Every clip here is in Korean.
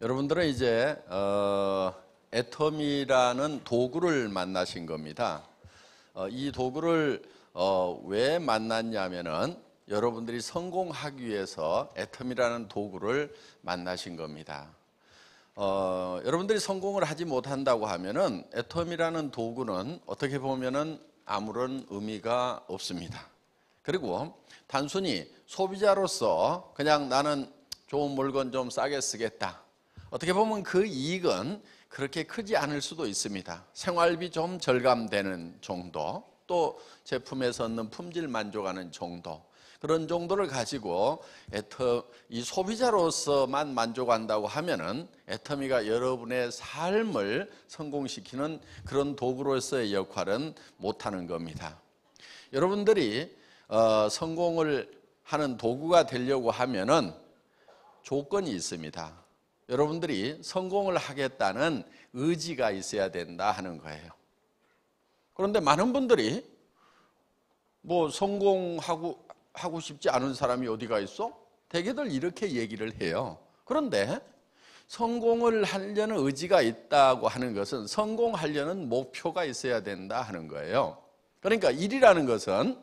여러분들은 이제 애텀이라는 도구를 만나신 겁니다. 이 도구를 왜 만났냐면은 여러분들이 성공하기 위해서 애텀이라는 도구를 만나신 겁니다. 여러분들이 성공을 하지 못한다고 하면은 애텀이라는 도구는 어떻게 보면은 아무런 의미가 없습니다. 그리고 단순히 소비자로서 그냥 나는 좋은 물건 좀 싸게 쓰겠다. 어떻게 보면 그 이익은 그렇게 크지 않을 수도 있습니다. 생활비 좀 절감되는 정도, 또 제품에서 얻는 품질 만족하는 정도, 그런 정도를 가지고 이 소비자로서만 만족한다고 하면은 애터미가 여러분의 삶을 성공시키는 그런 도구로서의 역할은 못하는 겁니다. 여러분들이 성공을 하는 도구가 되려고 하면은 조건이 있습니다. 여러분들이 성공을 하겠다는 의지가 있어야 된다 하는 거예요. 그런데 많은 분들이 성공하고 싶지 않은 사람이 어디가 있어? 대개들 이렇게 얘기를 해요. 그런데 성공을 하려는 의지가 있다고 하는 것은 성공하려는 목표가 있어야 된다 하는 거예요. 그러니까 일이라는 것은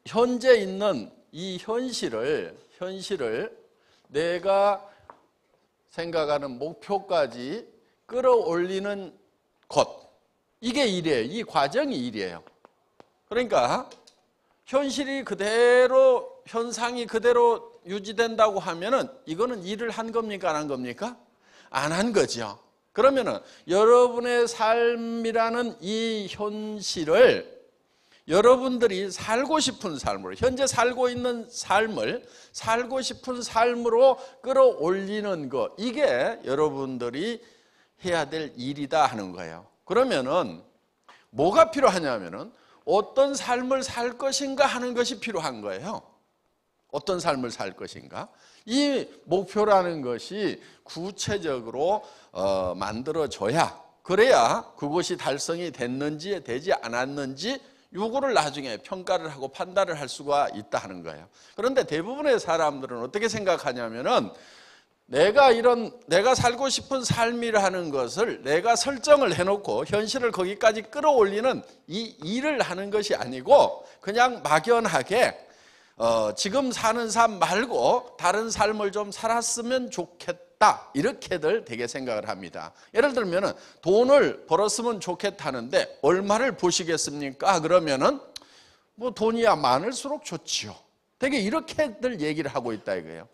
현재 있는 이 현실을 내가 생각하는 목표까지 끌어올리는 것, 이게 일이에요. 이 과정이 일이에요. 그러니까 현실이 그대로, 현상이 그대로 유지된다고 하면은 이거는 일을 한 겁니까? 안 한 겁니까? 안 한 거죠. 그러면은 여러분의 삶이라는 이 현실을 여러분들이 살고 싶은 삶으로, 현재 살고 있는 삶을 살고 싶은 삶으로 끌어올리는 것, 이게 여러분들이 해야 될 일이다 하는 거예요. 그러면은 뭐가 필요하냐면은 어떤 삶을 살 것인가 하는 것이 필요한 거예요. 어떤 삶을 살 것인가? 이 목표라는 것이 구체적으로 만들어져야, 그래야 그것이 달성이 됐는지 되지 않았는지 요거를 나중에 평가를 하고 판단을 할 수가 있다 하는 거예요. 그런데 대부분의 사람들은 어떻게 생각하냐면은 내가 살고 싶은 삶이라는 것을 내가 설정을 해놓고 현실을 거기까지 끌어올리는 이 일을 하는 것이 아니고 그냥 막연하게 지금 사는 삶 말고 다른 삶을 좀 살았으면 좋겠다, 이렇게들 되게 생각을 합니다. 예를 들면 돈을 벌었으면 좋겠다는데 얼마를 버시겠습니까? 그러면은 돈이야 많을수록 좋지요. 되게 이렇게들 얘기를 하고 있다 이거예요.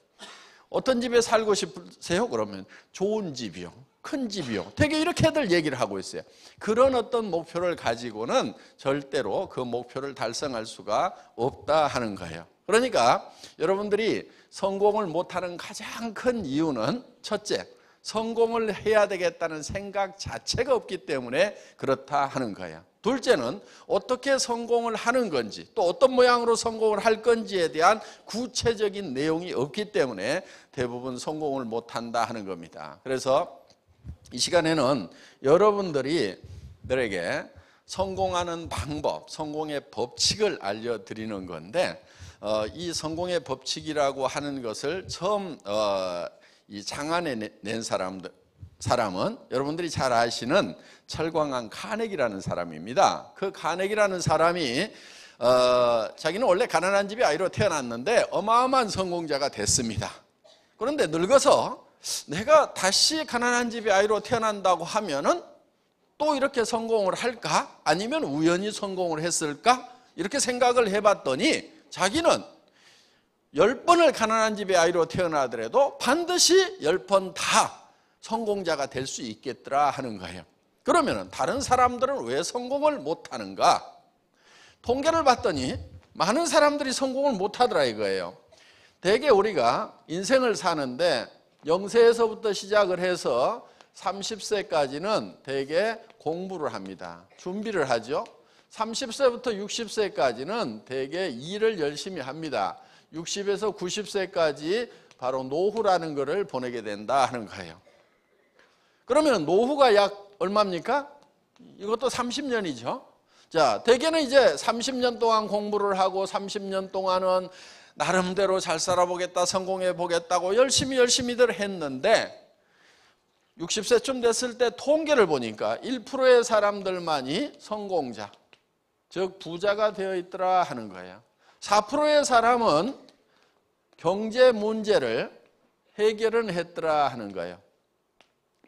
어떤 집에 살고 싶으세요? 그러면 좋은 집이요, 큰 집이요, 되게 이렇게들 얘기를 하고 있어요. 그런 어떤 목표를 가지고는 절대로 그 목표를 달성할 수가 없다 하는 거예요. 그러니까 여러분들이 성공을 못하는 가장 큰 이유는 첫째, 성공을 해야 되겠다는 생각 자체가 없기 때문에 그렇다 하는 거예요. 둘째는 어떻게 성공을 하는 건지, 또 어떤 모양으로 성공을 할 건지에 대한 구체적인 내용이 없기 때문에 대부분 성공을 못한다 하는 겁니다. 그래서 이 시간에는 여러분들에게 성공하는 방법, 성공의 법칙을 알려드리는 건데, 이 성공의 법칙이라고 하는 것을 처음 이 장안에 낸 사람은 여러분들이 잘 아시는 철광한 카네기라는 사람입니다. 그 카네기라는 사람이 자기는 원래 가난한 집의 아이로 태어났는데 어마어마한 성공자가 됐습니다. 그런데 늙어서 내가 다시 가난한 집의 아이로 태어난다고 하면은 또 이렇게 성공을 할까? 아니면 우연히 성공을 했을까? 이렇게 생각을 해봤더니 자기는 10번을 가난한 집의 아이로 태어나더라도 반드시 10번 다 성공자가 될 수 있겠더라 하는 거예요. 그러면 다른 사람들은 왜 성공을 못하는가? 통계를 봤더니 많은 사람들이 성공을 못하더라 이거예요. 대개 우리가 인생을 사는데 0세에서부터 시작을 해서 30세까지는 대개 공부를 합니다. 준비를 하죠. 30세부터 60세까지는 대개 일을 열심히 합니다. 60에서 90세까지 바로 노후라는 것을 보내게 된다 하는 거예요. 그러면 노후가 약 얼마입니까? 이것도 30년이죠. 자, 대개는 이제 30년 동안 공부를 하고 30년 동안은 나름대로 잘 살아보겠다, 성공해 보겠다고 열심히들 했는데 60세쯤 됐을 때 통계를 보니까 1%의 사람들만이 성공자, 즉 부자가 되어 있더라 하는 거예요. 4%의 사람은 경제 문제를 해결은 했더라 하는 거예요.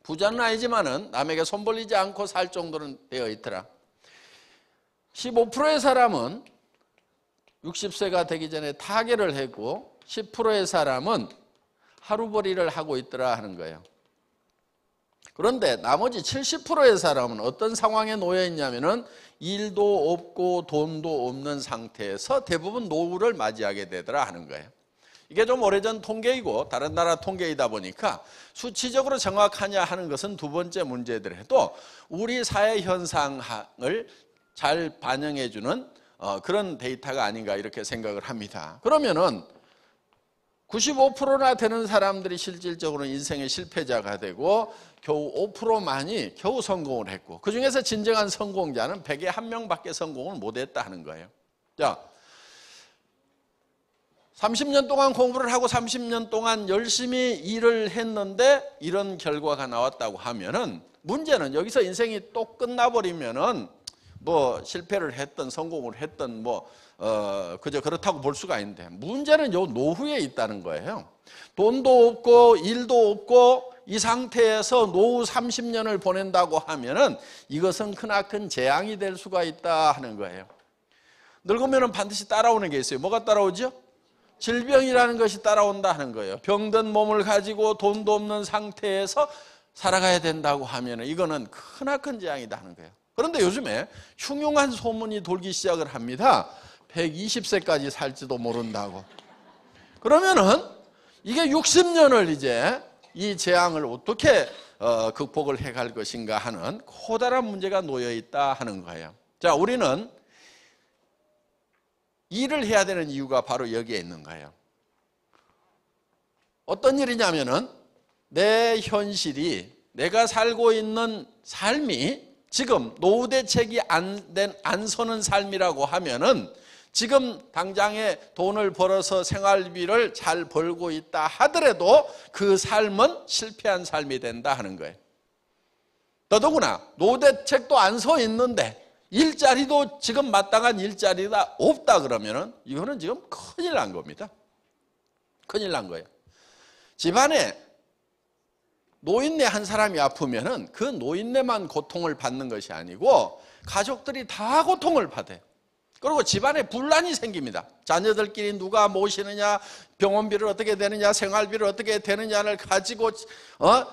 부자는 아니지만은 남에게 손 벌리지 않고 살 정도는 되어 있더라. 15%의 사람은 60세가 되기 전에 타계를 했고 10%의 사람은 하루벌이를 하고 있더라 하는 거예요. 그런데 나머지 70%의 사람은 어떤 상황에 놓여 있냐면은 일도 없고 돈도 없는 상태에서 대부분 노후를 맞이하게 되더라 하는 거예요. 이게 좀 오래전 통계이고 다른 나라 통계이다 보니까 수치적으로 정확하냐 하는 것은 두 번째 문제더라도 우리 사회 현상을 잘 반영해 주는 그런 데이터가 아닌가 이렇게 생각을 합니다. 그러면은 95%나 되는 사람들이 실질적으로 인생의 실패자가 되고 겨우 5%만이 겨우 성공을 했고 그중에서 진정한 성공자는 100에 1명밖에 성공을 못했다 하는 거예요. 자, 30년 동안 공부를 하고 30년 동안 열심히 일을 했는데 이런 결과가 나왔다고 하면은 문제는 여기서 인생이 또 끝나버리면은 뭐 실패를 했든 성공을 했든 그저 그렇다고 볼 수가 있는데 문제는 요 노후에 있다는 거예요. 돈도 없고 일도 없고 이 상태에서 노후 30년을 보낸다고 하면은 이것은 크나큰 재앙이 될 수가 있다 하는 거예요. 늙으면은 반드시 따라오는 게 있어요. 뭐가 따라오죠? 질병이라는 것이 따라온다 하는 거예요. 병든 몸을 가지고 돈도 없는 상태에서 살아가야 된다고 하면은 이거는 크나큰 재앙이다 하는 거예요. 그런데 요즘에 흉흉한 소문이 돌기 시작을 합니다. 120세까지 살지도 모른다고. 그러면은 이게 60년을 이제 이 재앙을 어떻게 극복을 해갈 것인가 하는 커다란 문제가 놓여 있다 하는 거예요. 자, 우리는 일을 해야 되는 이유가 바로 여기에 있는 거예요. 어떤 일이냐면은 내 현실이 내가 살고 있는 삶이 지금 노후 대책이 안 서는 삶이라고 하면은 지금 당장에 돈을 벌어서 생활비를 잘 벌고 있다 하더라도 그 삶은 실패한 삶이 된다 하는 거예요. 더더구나 노후 대책도 안 서 있는데 일자리도 지금 마땅한 일자리가 없다 그러면은 이거는 지금 큰일 난 겁니다. 큰일 난 거예요. 집안에 노인네 한 사람이 아프면은 그 노인네만 고통을 받는 것이 아니고 가족들이 다 고통을 받아요. 그리고 집안에 분란이 생깁니다. 자녀들끼리 누가 모시느냐, 병원비를 어떻게 되느냐, 생활비를 어떻게 되느냐를 가지고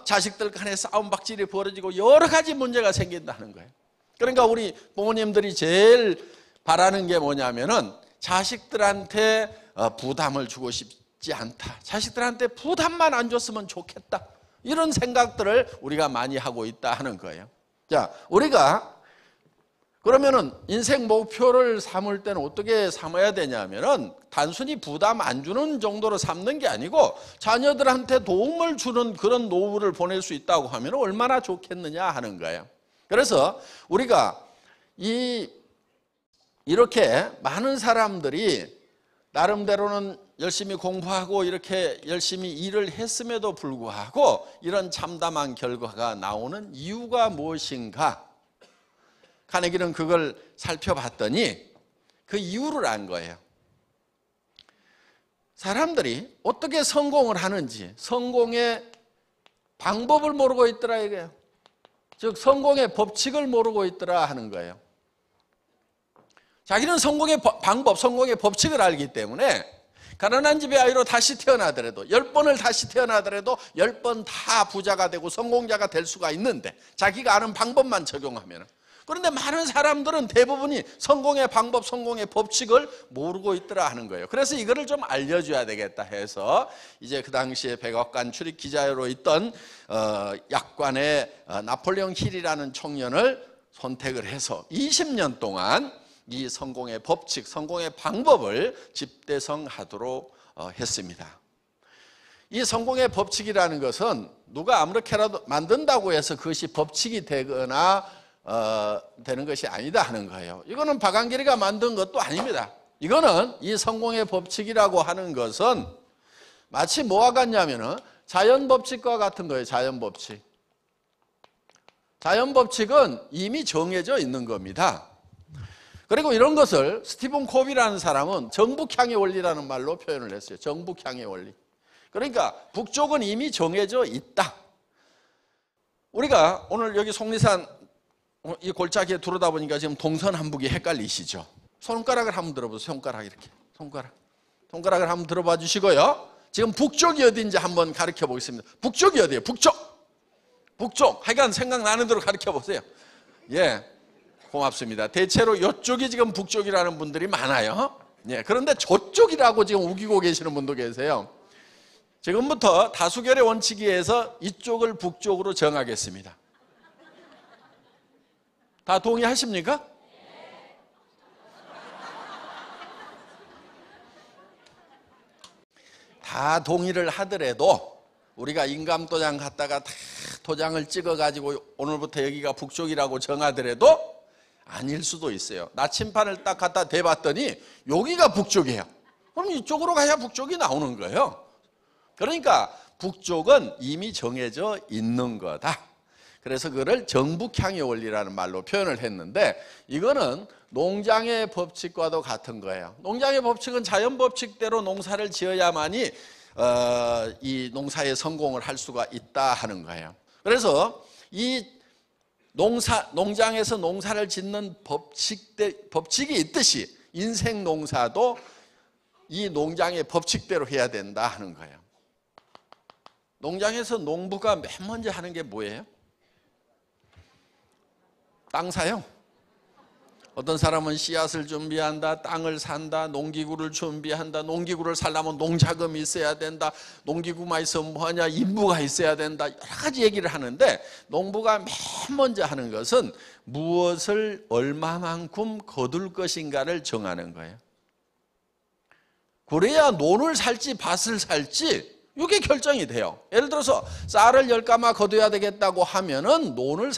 자식들 간에 싸움박질이 벌어지고 여러 가지 문제가 생긴다는 거예요. 그러니까 우리 부모님들이 제일 바라는 게 뭐냐면은 자식들한테 부담을 주고 싶지 않다. 자식들한테 부담만 안 줬으면 좋겠다. 이런 생각들을 우리가 많이 하고 있다 하는 거예요. 자, 우리가 그러면은 인생 목표를 삼을 때는 어떻게 삼아야 되냐면은 단순히 부담 안 주는 정도로 삼는 게 아니고 자녀들한테 도움을 주는 그런 노후를 보낼 수 있다고 하면 얼마나 좋겠느냐 하는 거예요. 그래서 우리가 이렇게 많은 사람들이 나름대로는 열심히 공부하고 이렇게 열심히 일을 했음에도 불구하고 이런 참담한 결과가 나오는 이유가 무엇인가? 카네기는 그걸 살펴봤더니 그 이유를 안 거예요. 사람들이 어떻게 성공을 하는지 성공의 방법을 모르고 있더라 이거예요. 즉 성공의 법칙을 모르고 있더라 하는 거예요. 자기는 성공의 방법, 성공의 법칙을 알기 때문에 가난한 집의 아이로 다시 태어나더라도 10번을 다시 태어나더라도 10번 다 부자가 되고 성공자가 될 수가 있는데 자기가 아는 방법만 적용하면. 그런데 많은 사람들은 대부분이 성공의 방법, 성공의 법칙을 모르고 있더라 하는 거예요. 그래서 이거를 좀 알려줘야 되겠다 해서 이제 그 당시에 백악관 출입 기자로 있던 약관의 나폴레옹 힐이라는 청년을 선택을 해서 20년 동안 이 성공의 법칙, 성공의 방법을 집대성하도록 했습니다. 이 성공의 법칙이라는 것은 누가 아무렇게라도 만든다고 해서 그것이 법칙이 되거나 되는 것이 아니다 하는 거예요. 이거는 박한길이가 만든 것도 아닙니다. 이거는 이 성공의 법칙이라고 하는 것은 마치 뭐와 같냐면은 자연 법칙과 같은 거예요. 자연 법칙. 자연 법칙은 이미 정해져 있는 겁니다. 그리고 이런 것을 스티븐 코비라는 사람은 정북향의 원리라는 말로 표현을 했어요. 정북향의 원리. 그러니까 북쪽은 이미 정해져 있다. 우리가 오늘 여기 속리산 이 골짜기에 들어오다 보니까 지금 동서남북이 헷갈리시죠? 손가락을 한번 들어보세요. 손가락 이렇게. 손가락을 한번 들어봐 주시고요. 지금 북쪽이 어딘지 한번 가르쳐 보겠습니다. 북쪽이 어디예요? 북쪽. 하여간 생각나는 대로 가르쳐 보세요. 예. 고맙습니다. 대체로 이쪽이 지금 북쪽이라는 분들이 많아요. 예. 그런데 저쪽이라고 지금 우기고 계시는 분도 계세요. 지금부터 다수결의 원칙에 의해서 이쪽을 북쪽으로 정하겠습니다. 다 동의하십니까? 다 동의를 하더라도 우리가 인감도장 갖다가 다 도장을 찍어가지고 오늘부터 여기가 북쪽이라고 정하더라도 아닐 수도 있어요. 나침판을 딱 갖다 대봤더니 여기가 북쪽이에요. 그럼 이쪽으로 가야 북쪽이 나오는 거예요. 그러니까 북쪽은 이미 정해져 있는 거다. 그래서 그거를 정북향의 원리라는 말로 표현을 했는데 이거는 농장의 법칙과도 같은 거예요. 농장의 법칙은 자연 법칙대로 농사를 지어야만이 이 농사에 성공을 할 수가 있다 하는 거예요. 그래서 이 농장에서 농사를 짓는 법칙이 있듯이 인생 농사도 이 농장의 법칙대로 해야 된다 하는 거예요. 농장에서 농부가 맨 먼저 하는 게 뭐예요? 땅 사요. 어떤 사람은 씨앗을 준비한다, 땅을 산다, 농기구를 준비한다, 농기구를 살려면 농자금이 있어야 된다, 농기구만 있으면 뭐하냐, 인부가 있어야 된다, 여러 가지 얘기를 하는데 농부가 맨 먼저 하는 것은 무엇을 얼마만큼 거둘 것인가를 정하는 거예요. 그래야 논을 살지 밭을 살지 이게 결정이 돼요. 예를 들어서 쌀을 10가마 거둬야 되겠다고 하면은 논을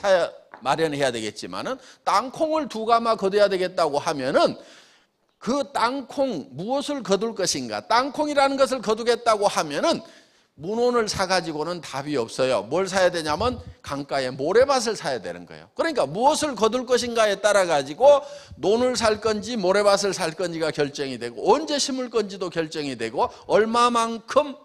마련해야 되겠지만은 땅콩을 2가마 거둬야 되겠다고 하면은 그 땅콩 무엇을 거둘 것인가? 땅콩이라는 것을 거두겠다고 하면은 문온을 사가지고는 답이 없어요. 뭘 사야 되냐면 강가에 모래밭을 사야 되는 거예요. 그러니까 무엇을 거둘 것인가에 따라 가지고 논을 살 건지 모래밭을 살 건지가 결정이 되고 언제 심을 건지도 결정이 되고 얼마만큼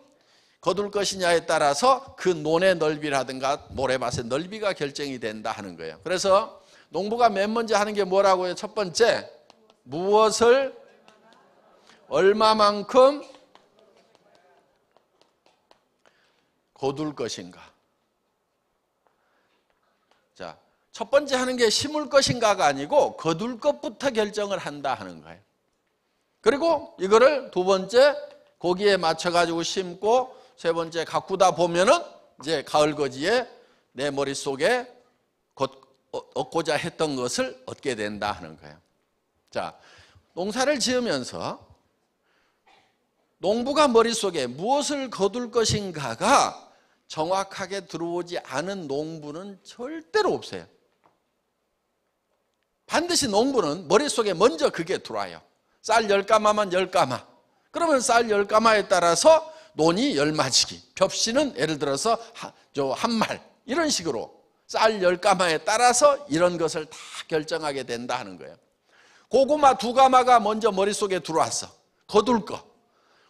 거둘 것이냐에 따라서 그 논의 넓이라든가 모래밭의 넓이가 결정이 된다 하는 거예요. 그래서 농부가 맨 먼저 하는 게 뭐라고요? 첫 번째, 무엇을 얼마만큼 거둘 것인가. 자, 첫 번째 하는 게 심을 것인가가 아니고 거둘 것부터 결정을 한다 하는 거예요. 그리고 이거를 두 번째 거기에 맞춰가지고 심고 세 번째 가꾸다 보면은 이제 가을거지에 내 머릿속에 얻고자 했던 것을 얻게 된다 하는 거예요. 자, 농사를 지으면서 농부가 머릿속에 무엇을 거둘 것인가가 정확하게 들어오지 않은 농부는 절대로 없어요. 반드시 농부는 머릿속에 먼저 그게 들어와요. 쌀 10가마만 10가마. 그러면 쌀 10가마에 따라서 논이 10마지기, 벽씨는 예를 들어서 한 말, 이런 식으로 쌀 10가마에 따라서 이런 것을 다 결정하게 된다 하는 거예요. 고구마 2가마가 먼저 머릿속에 들어왔어. 거둘 거.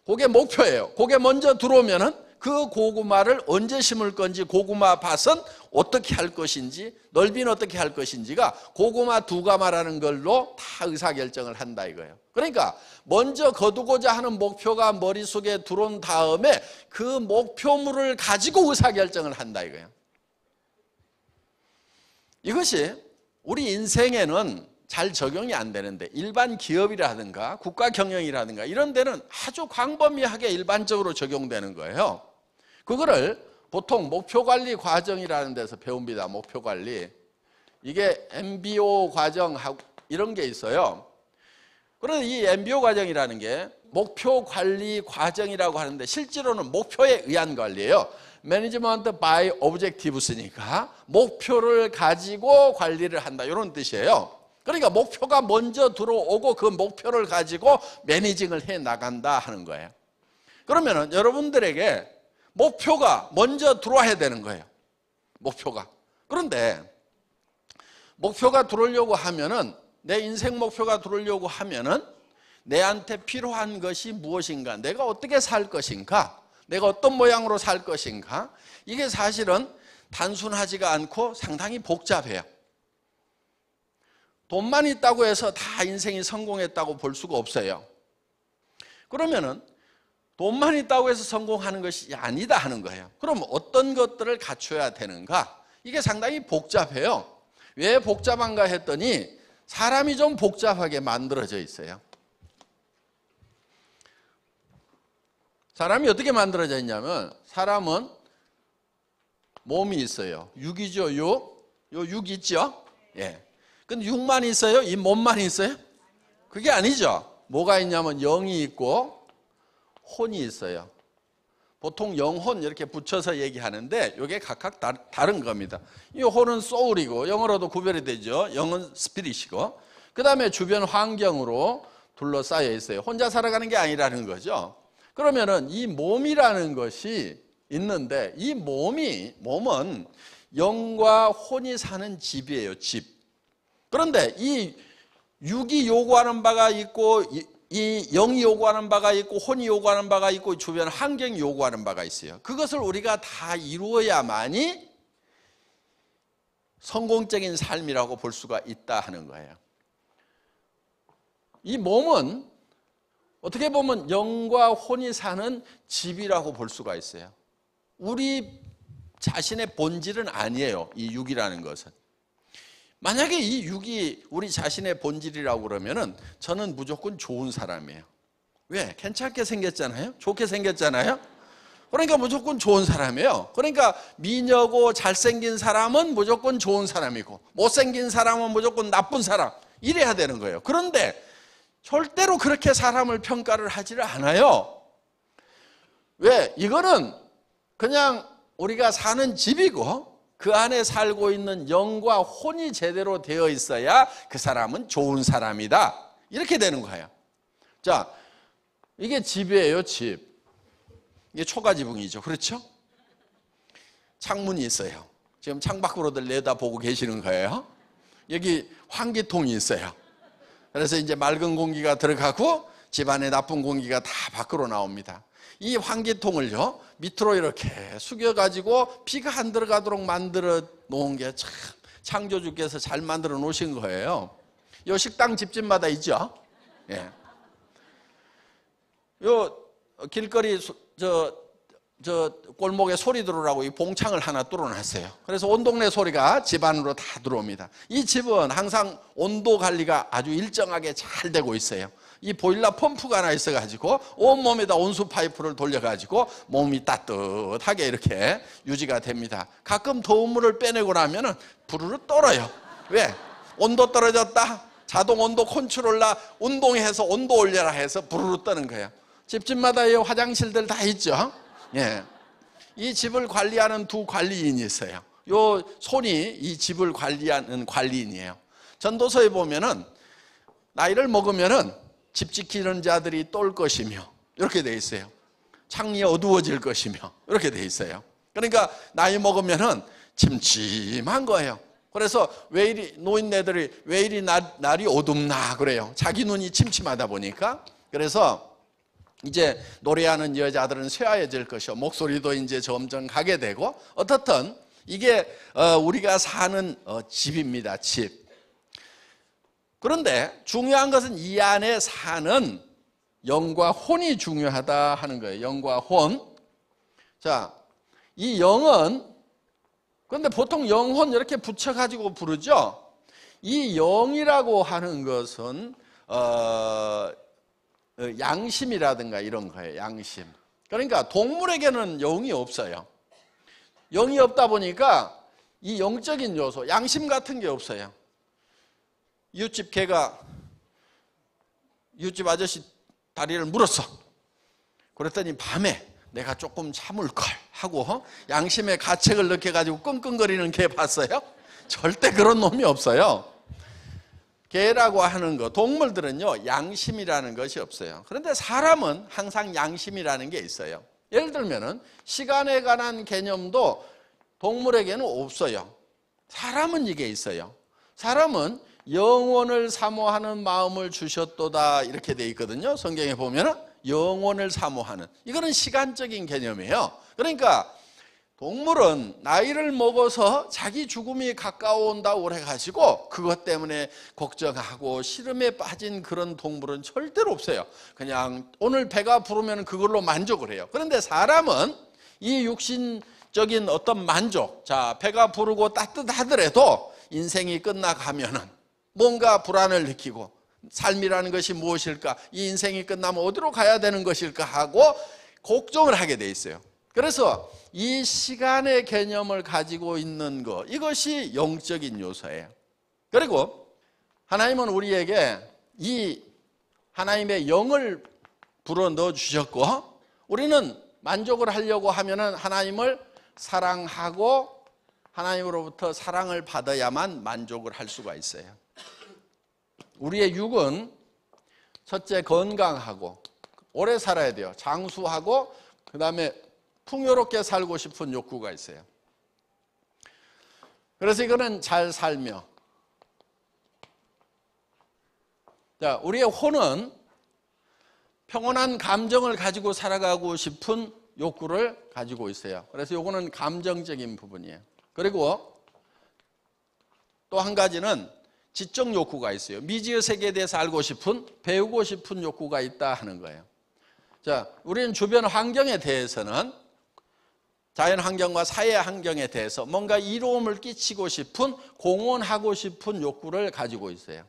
그게 목표예요. 그게 먼저 들어오면은 그 고구마를 언제 심을 건지, 고구마 밭은 어떻게 할 것인지, 넓이는 어떻게 할 것인지가 고구마 2가마라는 걸로 다 의사결정을 한다 이거예요. 그러니까 먼저 거두고자 하는 목표가 머릿속에 들어온 다음에 그 목표물을 가지고 의사결정을 한다 이거예요. 이것이 우리 인생에는 잘 적용이 안 되는데 일반 기업이라든가 국가 경영이라든가 이런 데는 아주 광범위하게 일반적으로 적용되는 거예요. 그거를 보통 목표관리 과정이라는 데서 배웁니다. 목표관리. 이게 MBO 과정하고 이런 게 있어요. 그런데 이 MBO 과정이라는 게 목표관리 과정이라고 하는데 실제로는 목표에 의한 관리예요. Management by Objectives니까 목표를 가지고 관리를 한다 이런 뜻이에요. 그러니까 목표가 먼저 들어오고 그 목표를 가지고 매니징을 해 나간다 하는 거예요. 그러면은 여러분들에게 목표가 먼저 들어와야 되는 거예요. 목표가. 그런데 목표가 들어오려고 하면은, 내 인생 목표가 들어오려고 하면은 내한테 필요한 것이 무엇인가, 내가 어떻게 살 것인가, 내가 어떤 모양으로 살 것인가, 이게 사실은 단순하지가 않고 상당히 복잡해요. 돈만 있다고 해서 다 인생이 성공했다고 볼 수가 없어요. 그러면은 돈만 있다고 해서 성공하는 것이 아니다 하는 거예요. 그럼 어떤 것들을 갖춰야 되는가? 이게 상당히 복잡해요. 왜 복잡한가 했더니 사람이 좀 복잡하게 만들어져 있어요. 사람이 어떻게 만들어져 있냐면, 사람은 몸이 있어요. 육이죠, 육. 요 육 있죠? 예. 근데 육만 있어요? 이 몸만 있어요? 그게 아니죠. 뭐가 있냐면 영이 있고 혼이 있어요. 보통 영혼 이렇게 붙여서 얘기하는데 이게 각각 다른 겁니다. 이 혼은 소울이고 영어로도 구별이 되죠. 영은 스피릿이고, 그 다음에 주변 환경으로 둘러싸여 있어요. 혼자 살아가는 게 아니라는 거죠. 그러면은 이 몸이라는 것이 있는데, 이 몸은 영과 혼이 사는 집이에요. 집. 그런데 이 육이 요구하는 바가 있고, 이 영이 요구하는 바가 있고, 혼이 요구하는 바가 있고, 주변 환경이 요구하는 바가 있어요. 그것을 우리가 다 이루어야만이 성공적인 삶이라고 볼 수가 있다 하는 거예요. 이 몸은 어떻게 보면 영과 혼이 사는 집이라고 볼 수가 있어요. 우리 자신의 본질은 아니에요, 이 육이라는 것은. 만약에 이 육이 우리 자신의 본질이라고 그러면은 저는 무조건 좋은 사람이에요. 왜? 괜찮게 생겼잖아요? 좋게 생겼잖아요? 그러니까 무조건 좋은 사람이에요. 그러니까 미녀고 잘생긴 사람은 무조건 좋은 사람이고, 못생긴 사람은 무조건 나쁜 사람, 이래야 되는 거예요. 그런데 절대로 그렇게 사람을 평가를 하지를 않아요. 왜? 이거는 그냥 우리가 사는 집이고, 그 안에 살고 있는 영과 혼이 제대로 되어 있어야 그 사람은 좋은 사람이다, 이렇게 되는 거예요. 자, 이게 집이에요, 집. 이게 초가지붕이죠. 그렇죠? 창문이 있어요. 지금 창밖으로들 내다보고 계시는 거예요. 여기 환기통이 있어요. 그래서 이제 맑은 공기가 들어가고 집안에 나쁜 공기가 다 밖으로 나옵니다. 이 환기통을요, 밑으로 이렇게 숙여가지고 비가 안 들어가도록 만들어 놓은 게 참 창조주께서 잘 만들어 놓으신 거예요. 요 식당 집집마다 있죠? 예. 요 길거리 저 골목에 소리 들어오라고 이 봉창을 하나 뚫어놨어요. 그래서 온 동네 소리가 집 안으로 다 들어옵니다. 이 집은 항상 온도 관리가 아주 일정하게 잘 되고 있어요. 이 보일러 펌프가 하나 있어가지고 온몸에다 온수 파이프를 돌려가지고 몸이 따뜻하게 이렇게 유지가 됩니다. 가끔 더운 물을 빼내고 나면은 부르르 떨어요. 왜? 온도 떨어졌다, 자동 온도 컨트롤라 운동해서 온도 올려라 해서 부르르 떠는 거예요. 집집마다 이 화장실들 다 있죠. 예. 이 집을 관리하는 두 관리인이 있어요. 요 손이 이 집을 관리하는 관리인이에요. 전도서에 보면은 나이를 먹으면은 집 지키는 자들이 똘 것이며 이렇게 돼 있어요. 창이 어두워질 것이며 이렇게 돼 있어요. 그러니까 나이 먹으면은 침침한 거예요. 그래서 왜 이리 노인네들이 왜 이리 날이 어둡나 그래요. 자기 눈이 침침하다 보니까. 그래서 이제 노래하는 여자들은 쇠하여질 것이요, 목소리도 이제 점점 가게 되고, 어떻든 이게 우리가 사는 집입니다. 집. 그런데 중요한 것은 이 안에 사는 영과 혼이 중요하다 하는 거예요. 영과 혼. 자, 이 영은, 그런데 보통 영혼 이렇게 붙여가지고 부르죠. 이 영이라고 하는 것은 양심이라든가 이런 거예요. 양심. 그러니까 동물에게는 영이 없어요. 영이 없다 보니까 이 영적인 요소, 양심 같은 게 없어요. 이웃집 개가 이웃집 아저씨 다리를 물었어. 그랬더니 밤에 내가 조금 참을걸 하고 양심의 가책을 느껴가지고 끙끙거리는 개 봤어요? 절대 그런 놈이 없어요. 개라고 하는 거, 동물들은요 양심이라는 것이 없어요. 그런데 사람은 항상 양심이라는 게 있어요. 예를 들면은 시간에 관한 개념도 동물에게는 없어요. 사람은 이게 있어요. 사람은 영원을 사모하는 마음을 주셨도다 이렇게 돼 있거든요. 성경에 보면은 영원을 사모하는, 이거는 시간적인 개념이에요. 그러니까 동물은 나이를 먹어서 자기 죽음이 가까워온다고 해가지고 그것 때문에 걱정하고 시름에 빠진 그런 동물은 절대로 없어요. 그냥 오늘 배가 부르면 그걸로 만족을 해요. 그런데 사람은 이 육신적인 어떤 만족, 자 배가 부르고 따뜻하더라도 인생이 끝나가면은 뭔가 불안을 느끼고, 삶이라는 것이 무엇일까, 이 인생이 끝나면 어디로 가야 되는 것일까 하고 걱정을 하게 돼 있어요. 그래서 이 시간의 개념을 가지고 있는 것, 이것이 영적인 요소예요. 그리고 하나님은 우리에게 이 하나님의 영을 불어넣어 주셨고, 우리는 만족을 하려고 하면은 하나님을 사랑하고 하나님으로부터 사랑을 받아야만 만족을 할 수가 있어요. 우리의 육은 첫째 건강하고 오래 살아야 돼요. 장수하고 그 다음에 풍요롭게 살고 싶은 욕구가 있어요. 그래서 이거는 잘 살며, 자, 우리의 혼은 평온한 감정을 가지고 살아가고 싶은 욕구를 가지고 있어요. 그래서 이거는 감정적인 부분이에요. 그리고 또 한 가지는 지적 욕구가 있어요. 미지의 세계에 대해서 알고 싶은, 배우고 싶은 욕구가 있다 하는 거예요. 자, 우리는 주변 환경에 대해서는, 자연 환경과 사회 환경에 대해서 뭔가 이로움을 끼치고 싶은, 공헌하고 싶은 욕구를 가지고 있어요.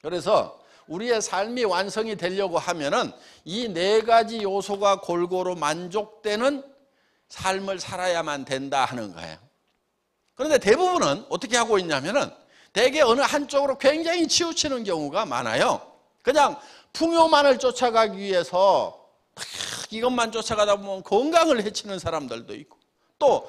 그래서 우리의 삶이 완성이 되려고 하면은 이 네 가지 요소가 골고루 만족되는 삶을 살아야만 된다 하는 거예요. 그런데 대부분은 어떻게 하고 있냐면은 대개 어느 한쪽으로 굉장히 치우치는 경우가 많아요. 그냥 풍요만을 쫓아가기 위해서 이것만 쫓아가다 보면 건강을 해치는 사람들도 있고, 또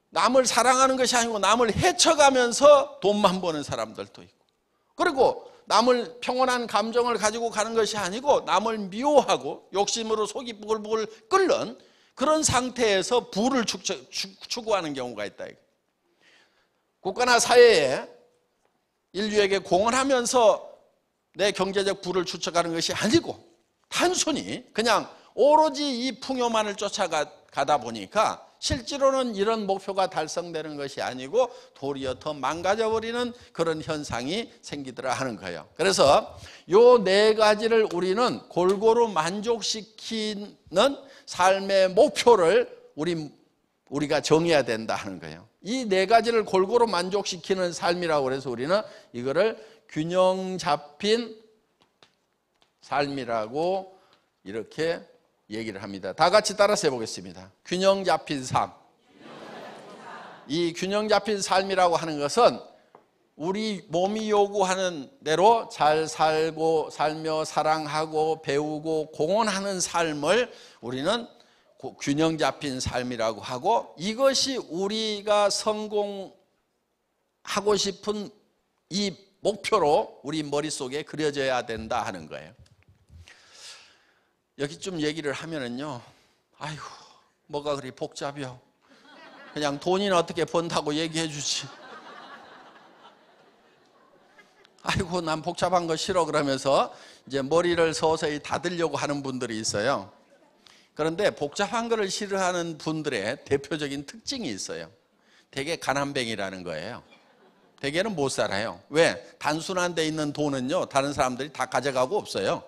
남을 사랑하는 것이 아니고 남을 해쳐가면서 돈만 버는 사람들도 있고, 그리고 남을 평온한 감정을 가지고 가는 것이 아니고 남을 미워하고 욕심으로 속이 부글부글 끓는 그런 상태에서 부를 추구하는 경우가 있다. 국가나 사회에 인류에게 공헌하면서 내 경제적 부를 추적하는 것이 아니고 단순히 그냥 오로지 이 풍요만을 쫓아가다 보니까 실제로는 이런 목표가 달성되는 것이 아니고 도리어 더 망가져버리는 그런 현상이 생기더라 하는 거예요. 그래서 요 네 가지를 우리는 골고루 만족시키는 삶의 목표를 우리가 정해야 된다 하는 거예요. 이 네 가지를 골고루 만족시키는 삶이라고 해서 우리는 이거를 균형 잡힌 삶이라고 이렇게 얘기를 합니다. 다 같이 따라서 해보겠습니다. 균형 잡힌 삶. 이 균형 잡힌 삶이라고 하는 것은 우리 몸이 요구하는 대로 잘 살며 사랑하고 배우고 공헌하는 삶을 우리는 균형 잡힌 삶이라고 하고, 이것이 우리가 성공하고 싶은 이 목표로 우리 머릿속에 그려져야 된다 하는 거예요. 여기 좀 얘기를 하면은요, 아이고 뭐가 그리 복잡해요. 그냥 돈이나 어떻게 번다고 얘기해 주지. 아이고 난 복잡한 거 싫어 그러면서 이제 머리를 서서히 닫으려고 하는 분들이 있어요. 그런데 복잡한 거를 싫어하는 분들의 대표적인 특징이 있어요. 되게 가난뱅이라는 거예요. 대개는 못 살아요. 왜? 단순한 데 있는 돈은요 다른 사람들이 다 가져가고 없어요.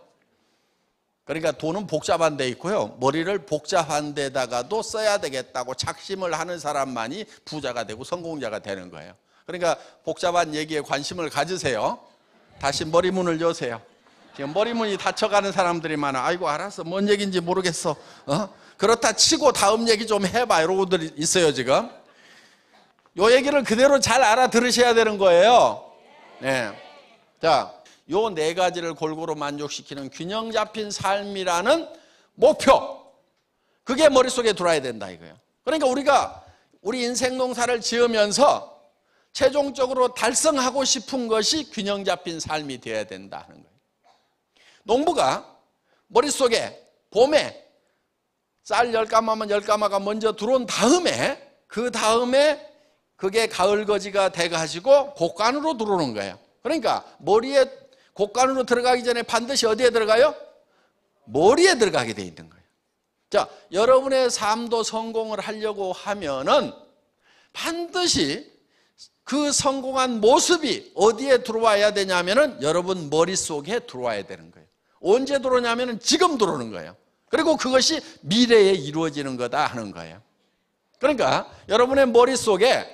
그러니까 돈은 복잡한 데 있고요, 머리를 복잡한 데다가도 써야 되겠다고 작심을 하는 사람만이 부자가 되고 성공자가 되는 거예요. 그러니까 복잡한 얘기에 관심을 가지세요. 다시 머리문을 여세요. 지금 머리문이 다쳐가는 사람들이 많아. 아이고 알았어, 뭔 얘기인지 모르겠어. 그렇다 치고 다음 얘기 좀 해봐 이러고 있어요 지금. 요 얘기를 그대로 잘 알아들으셔야 되는 거예요. 네. 자, 요 네 가지를 골고루 만족시키는 균형 잡힌 삶이라는 목표, 그게 머릿속에 들어야 된다 이거예요. 그러니까 우리가 우리 인생 농사를 지으면서 최종적으로 달성하고 싶은 것이 균형 잡힌 삶이 되어야 된다 하는 거예요. 농부가 머릿속에 봄에 쌀 10가마면 10가마가 먼저 들어온 다음에 그 다음에 그게 가을거지가 돼가지고 곡간으로 들어오는 거예요. 그러니까 머리에 곡간으로 들어가기 전에 반드시 어디에 들어가요? 머리에 들어가게 돼 있는 거예요. 자, 여러분의 삶도 성공을 하려고 하면은 반드시 그 성공한 모습이 어디에 들어와야 되냐면은 여러분 머릿속에 들어와야 되는 거예요. 언제 들어오냐면은 지금 들어오는 거예요. 그리고 그것이 미래에 이루어지는 거다 하는 거예요. 그러니까 여러분의 머릿속에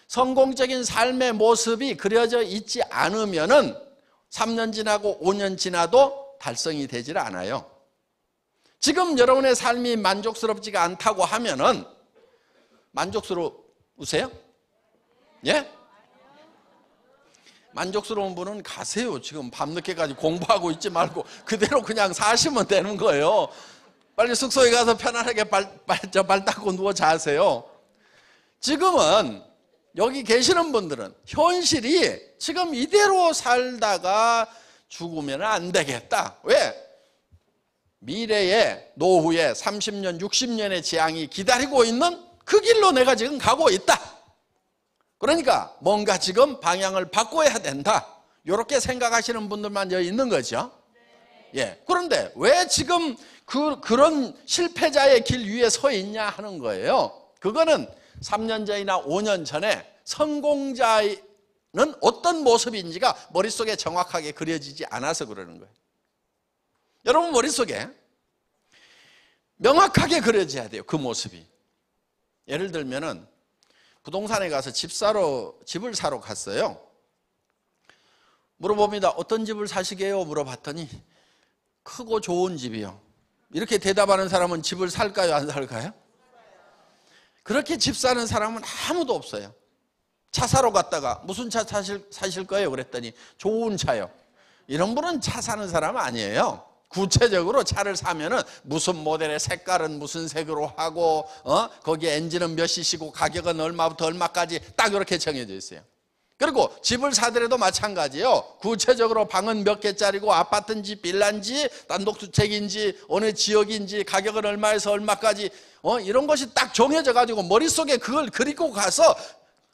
성공적인 삶의 모습이 그려져 있지 않으면은 3년 지나고 5년 지나도 달성이 되질 않아요. 지금 여러분의 삶이 만족스럽지가 않다고 하면은 만족스러우세요? 예? 만족스러운 분은 가세요. 지금 밤늦게까지 공부하고 있지 말고 그대로 그냥 사시면 되는 거예요. 빨리 숙소에 가서 편안하게 발 닦고 누워 자세요. 지금은 여기 계시는 분들은 현실이 지금 이대로 살다가 죽으면 안 되겠다. 왜? 미래에 노후에 30년, 60년의 재앙이 기다리고 있는 그 길로 내가 지금 가고 있다. 그러니까 뭔가 지금 방향을 바꿔야 된다. 이렇게 생각하시는 분들만 여기 있는 거죠. 예. 그런데 왜 지금 그런 실패자의 길 위에 서 있냐 하는 거예요. 그거는 3년 전이나 5년 전에 성공자는 어떤 모습인지가 머릿속에 정확하게 그려지지 않아서 그러는 거예요. 여러분 머릿속에 명확하게 그려져야 돼요. 그 모습이. 예를 들면은 부동산에 가서 집을 사러 갔어요. 물어봅니다. 어떤 집을 사시게요? 물어봤더니 크고 좋은 집이요. 이렇게 대답하는 사람은 집을 살까요? 안 살까요? 그렇게 집 사는 사람은 아무도 없어요. 차 사러 갔다가 무슨 차 사실 거예요? 그랬더니 좋은 차요. 이런 분은 차 사는 사람 아니에요. 구체적으로 차를 사면은 무슨 모델의 색깔은 무슨 색으로 하고 거기에 엔진은 몇 cc고 가격은 얼마부터 얼마까지 딱 이렇게 정해져 있어요. 그리고 집을 사더라도 마찬가지예요. 구체적으로 방은 몇 개짜리고 아파트인지 빌라인지 단독주택인지 어느 지역인지 가격은 얼마에서 얼마까지 이런 것이 딱 정해져 가지고 머릿속에 그걸 그리고 가서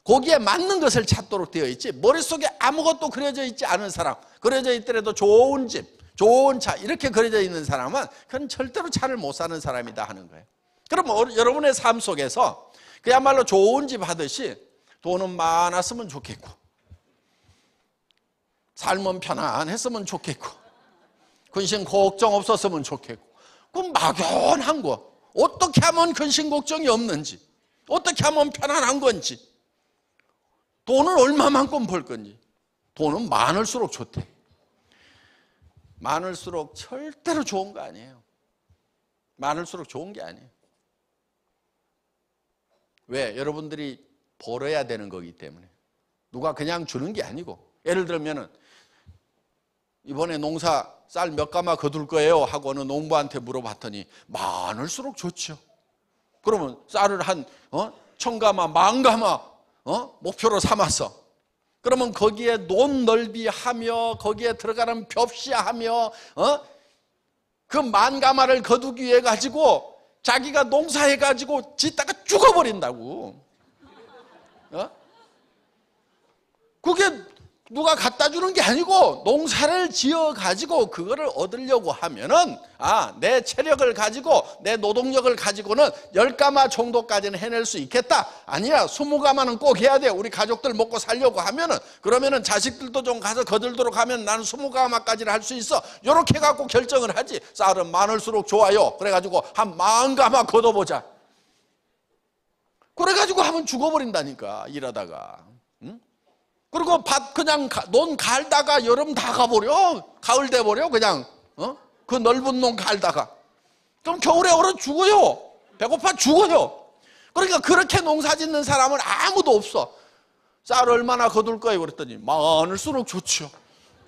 거기에 맞는 것을 찾도록 되어 있지, 머릿속에 아무것도 그려져 있지 않은 사람, 그려져 있더라도 좋은 집, 좋은 차 이렇게 그려져 있는 사람은 그건 절대로 차를 못 사는 사람이다 하는 거예요. 그럼 여러분의 삶 속에서 그야말로 좋은 집 하듯이 돈은 많았으면 좋겠고 삶은 편안했으면 좋겠고 근심 걱정 없었으면 좋겠고, 그럼 막연한 거 어떻게 하면 근심 걱정이 없는지, 어떻게 하면 편안한 건지, 돈은 얼마만큼 벌 건지. 돈은 많을수록 좋대. 많을수록 절대로 좋은 거 아니에요. 많을수록 좋은 게 아니에요. 왜? 여러분들이 벌어야 되는 거기 때문에. 누가 그냥 주는 게 아니고. 예를 들면은 이번에 농사 쌀 몇 가마 거둘 거예요 하고 어느 농부한테 물어봤더니 많을수록 좋죠. 그러면 쌀을 한 1000가마, 10,000가마 목표로 삼았어. 그러면 거기에 논 넓이하며 거기에 들어가는 벽시하며 그 10,000가마를 거두기 위해 가지고 자기가 농사해 가지고 짓다가 죽어버린다고. 그게 누가 갖다 주는 게 아니고 농사를 지어 가지고 그거를 얻으려고 하면은 내 체력을 가지고 내 노동력을 가지고는 10가마 정도까지는 해낼 수 있겠다. 아니야, 20가마는 꼭 해야 돼. 우리 가족들 먹고 살려고 하면은, 그러면은 자식들도 좀 가서 거들도록 하면 나는 20가마까지는 할 수 있어. 요렇게 갖고 결정을 하지. 쌀은 많을수록 좋아요. 그래가지고 한 10,000가마 걷어보자. 그래가지고 하면 죽어버린다니까, 일하다가. 그리고 밭 그냥 논 갈다가 여름 다 가버려. 가을 돼버려 그냥. 그 넓은 논 갈다가. 그럼 겨울에 얼어 죽어요. 배고파 죽어요. 그러니까 그렇게 농사 짓는 사람은 아무도 없어. 쌀 얼마나 거둘 거예요? 그랬더니 많을수록 좋죠.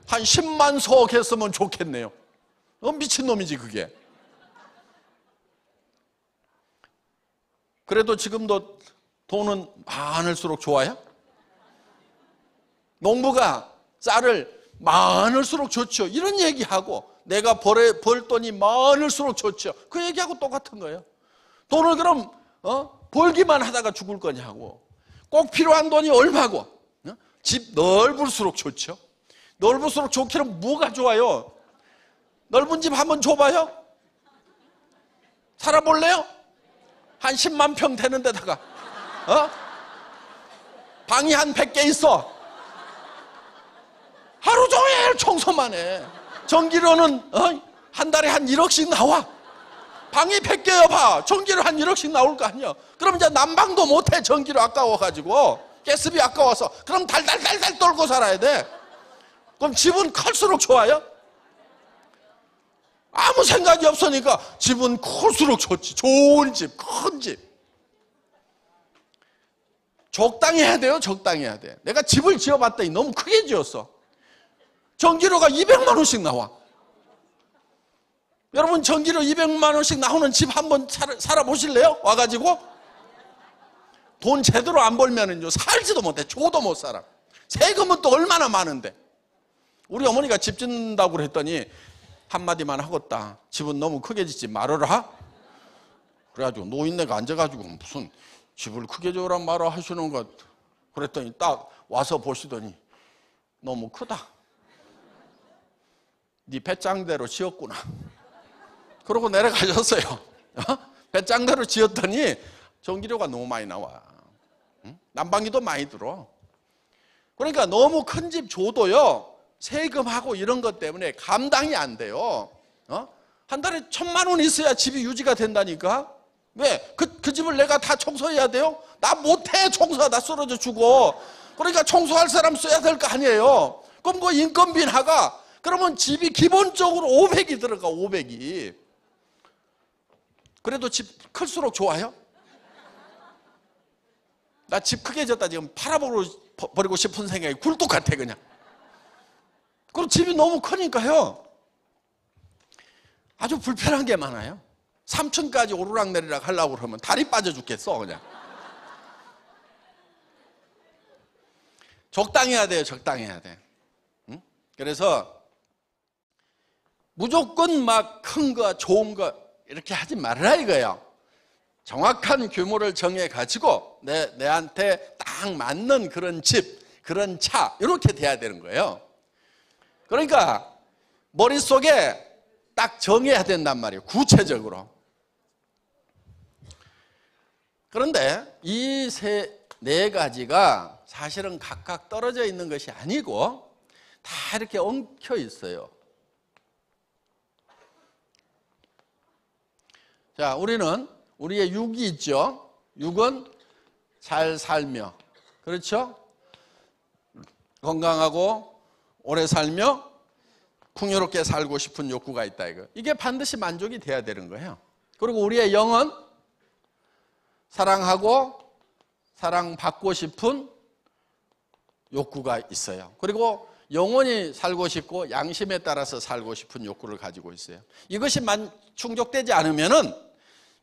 한 10만 석 했으면 좋겠네요. 미친놈이지 그게. 그래도 지금도 돈은 많을수록 좋아요? 농부가 쌀을 많을수록 좋죠. 이런 얘기하고 내가 벌 돈이 많을수록 좋죠. 그 얘기하고 똑같은 거예요. 돈을 그럼 벌기만 하다가 죽을 거냐고. 꼭 필요한 돈이 얼마고. 집 넓을수록 좋죠. 넓을수록 좋기는 뭐가 좋아요? 넓은 집 한번 줘봐요. 살아볼래요? 한 10만 평 되는 데다가 방이 한 100개 있어. 하루 종일 청소만 해. 전기료는 한 달에 한 1억씩 나와. 방이 100개여 봐. 전기료 한 1억씩 나올 거 아니야. 그럼 이제 난방도 못해. 전기료 아까워가지고. 가스비 아까워서. 그럼 달달달달 떨고 살아야 돼. 그럼 집은 클수록 좋아요? 아무 생각이 없으니까 집은 클수록 좋지. 좋은 집, 큰 집. 적당히 해야 돼요. 적당히 해야 돼. 내가 집을 지어봤더니 너무 크게 지었어. 전기료가 200만 원씩 나와. 여러분 전기료 200만 원씩 나오는 집 한번 살아보실래요? 와가지고 돈 제대로 안 벌면은요 살지도 못해. 줘도 못 살아. 세금은 또 얼마나 많은데. 우리 어머니가 집 짓는다고 그랬더니 한마디만 하겠다. 집은 너무 크게 짓지 말아라. 그래가지고 노인네가 앉아가지고 무슨 집을 크게 지으란 말을 하시는 것. 그랬더니 딱 와서 보시더니 너무 크다. 네 배짱대로 지었구나. 그러고 내려가셨어요. 배짱대로 지었더니 전기료가 너무 많이 나와. 난방비도 많이 들어. 그러니까 너무 큰 집 줘도요 세금하고 이런 것 때문에 감당이 안 돼요. 한 달에 1,000만 원 있어야 집이 유지가 된다니까. 왜? 그 집을 내가 다 청소해야 돼요? 나 못해. 청소하다 쓰러져 죽어. 그러니까 청소할 사람 써야 될 거 아니에요. 그럼 그 인건비 나가. 그러면 집이 기본적으로 500이 들어가. 500이. 그래도 집 클수록 좋아요? 나 집 크게 졌다 지금 팔아버리고 싶은 생각이 굴뚝 같아 그냥. 그럼 집이 너무 크니까요 아주 불편한 게 많아요. 3층까지 오르락내리락 하려고 그러면 다리 빠져 죽겠어 그냥. 적당히 해야 돼요. 적당히 해야 돼. 그래서 무조건 막 큰 거 좋은 거 이렇게 하지 말아라 이거예요. 정확한 규모를 정해가지고 내한테 딱 맞는 그런 집, 그런 차 이렇게 돼야 되는 거예요. 그러니까 머릿속에 딱 정해야 된단 말이에요. 구체적으로. 그런데 이 네 가지가 사실은 각각 떨어져 있는 것이 아니고 다 이렇게 엉켜 있어요. 자, 우리는 우리의 육이 있죠. 육은 잘 살며, 그렇죠? 건강하고 오래 살며 풍요롭게 살고 싶은 욕구가 있다 이거. 이게 반드시 만족이 돼야 되는 거예요. 그리고 우리의 영은 사랑하고 사랑받고 싶은 욕구가 있어요. 그리고 영원히 살고 싶고 양심에 따라서 살고 싶은 욕구를 가지고 있어요. 이것이 충족되지 않으면은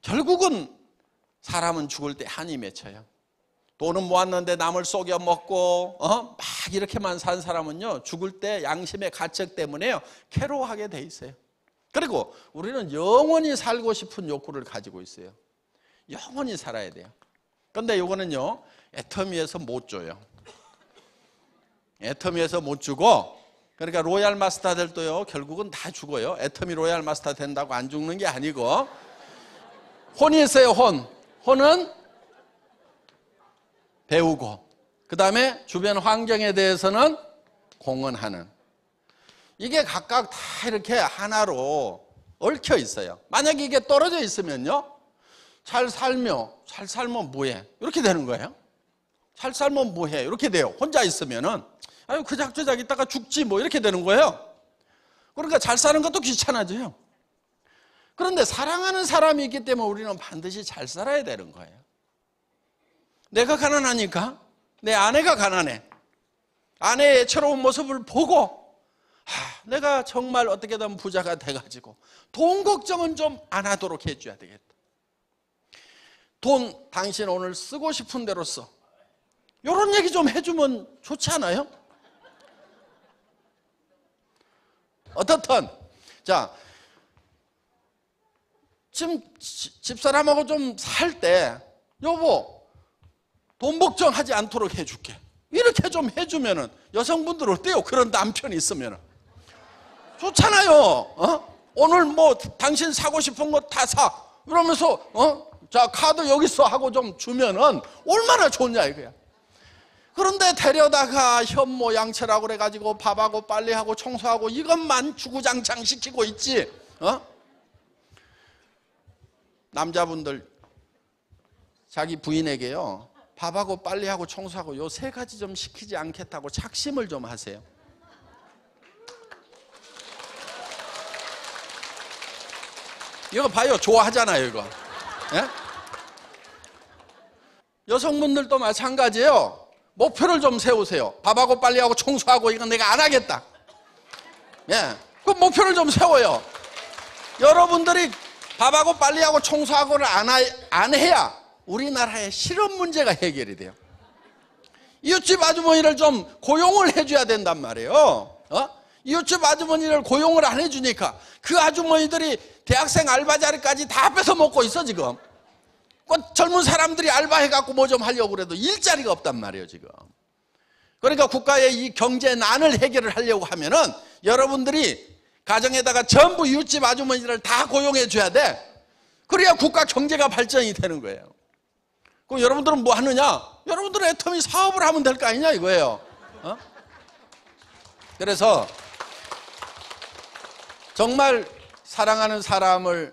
결국은 사람은 죽을 때 한이 맺혀요. 돈은 모았는데 남을 속여 먹고 막 이렇게만 산 사람은요 죽을 때 양심의 가책 때문에요 괴로워하게 돼 있어요. 그리고 우리는 영원히 살고 싶은 욕구를 가지고 있어요. 영원히 살아야 돼요. 그런데 이거는요 애터미에서 못 줘요. 애터미에서 못 주고, 그러니까 로얄 마스터들도요 결국은 다 죽어요. 애터미 로얄 마스터 된다고 안 죽는 게 아니고 혼이 있어요. 혼은 배우고 그 다음에 주변 환경에 대해서는 공헌하는. 이게 각각 다 이렇게 하나로 얽혀 있어요. 만약에 이게 떨어져 있으면요 잘 살면 뭐해? 이렇게 되는 거예요. 잘 살면 뭐해? 이렇게 돼요. 혼자 있으면은 아유 그작저작 있다가 죽지 뭐 이렇게 되는 거예요. 그러니까 잘 사는 것도 귀찮아져요. 그런데 사랑하는 사람이 있기 때문에 우리는 반드시 잘 살아야 되는 거예요. 내가 가난하니까 내 아내가 가난해. 아내의 애처로운 모습을 보고 내가 정말 어떻게든 부자가 돼가지고 돈 걱정은 좀 안 하도록 해줘야 되겠다. 돈 당신 오늘 쓰고 싶은 대로 써. 이런 얘기 좀 해주면 좋지 않아요? 어떻든 자, 지금 집사람하고 좀 살 때 여보 돈 걱정하지 않도록 해줄게 이렇게 좀 해주면은 여성분들 어때요? 그런 남편이 있으면은 좋잖아요. 오늘 뭐 당신 사고 싶은 거 다 사 그러면서 자 카드 여기 있어 하고 좀 주면은 얼마나 좋냐 이거야. 그런데 데려다가 현모 양처라고 그래가지고 밥하고 빨래하고 청소하고 이것만 주구장창 시키고 있지. 남자분들 자기 부인에게요 밥하고 빨래하고 청소하고 요 3가지 좀 시키지 않겠다고 작심을 좀 하세요. 이거 봐요. 좋아하잖아요 이거. 예? 여성분들도 마찬가지예요. 목표를 좀 세우세요. 밥하고 빨래하고 청소하고 이건 내가 안 하겠다. 예, 그 목표를 좀 세워요. 여러분들이 밥하고 빨래하고 청소하고를 안 해야 우리나라의 실업 문제가 해결이 돼요. 이웃집 아주머니를 좀 고용을 해줘야 된단 말이에요. 이웃집 아주머니를 고용을 안 해주니까 그 아주머니들이 대학생 알바 자리까지 다 뺏어 먹고 있어 지금. 젊은 사람들이 알바해갖고 뭐 좀 하려고 그래도 일자리가 없단 말이에요 지금. 그러니까 국가의 이 경제난을 해결을 하려고 하면은 여러분들이 가정에다가 전부 이웃집 아주머니들을 다 고용해 줘야 돼. 그래야 국가 경제가 발전이 되는 거예요. 그럼 여러분들은 뭐 하느냐? 여러분들은 애터미 사업을 하면 될 거 아니냐 이거예요. 그래서 정말 사랑하는 사람을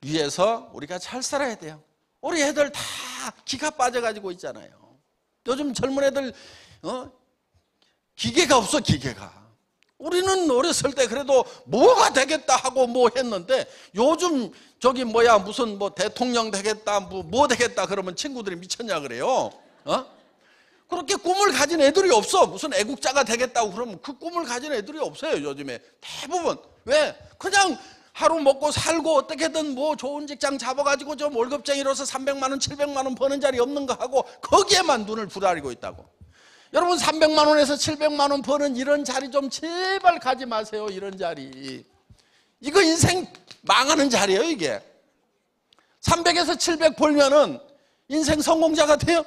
위해서 우리가 잘 살아야 돼요. 우리 애들 다 기가 빠져가지고 있잖아요. 요즘 젊은 애들 기계가 없어 기계가. 우리는 어렸을 때 그래도 뭐가 되겠다 하고 뭐 했는데 요즘 저기 뭐야 무슨 뭐 대통령 되겠다 뭐 되겠다 그러면 친구들이 미쳤냐 그래요. 그렇게 꿈을 가진 애들이 없어. 무슨 애국자가 되겠다고 그러면 그 꿈을 가진 애들이 없어요 요즘에. 대부분. 왜? 그냥 하루 먹고 살고 어떻게든 뭐 좋은 직장 잡아가지고 좀 월급쟁이로서 300만 원 700만 원 버는 자리 없는 거 하고 거기에만 눈을 부라리고 있다고. 여러분 300만 원에서 700만 원 버는 이런 자리 좀 제발 가지 마세요. 이런 자리. 이거 인생 망하는 자리예요 이게. 300에서 700 벌면은 인생 성공자가 돼요?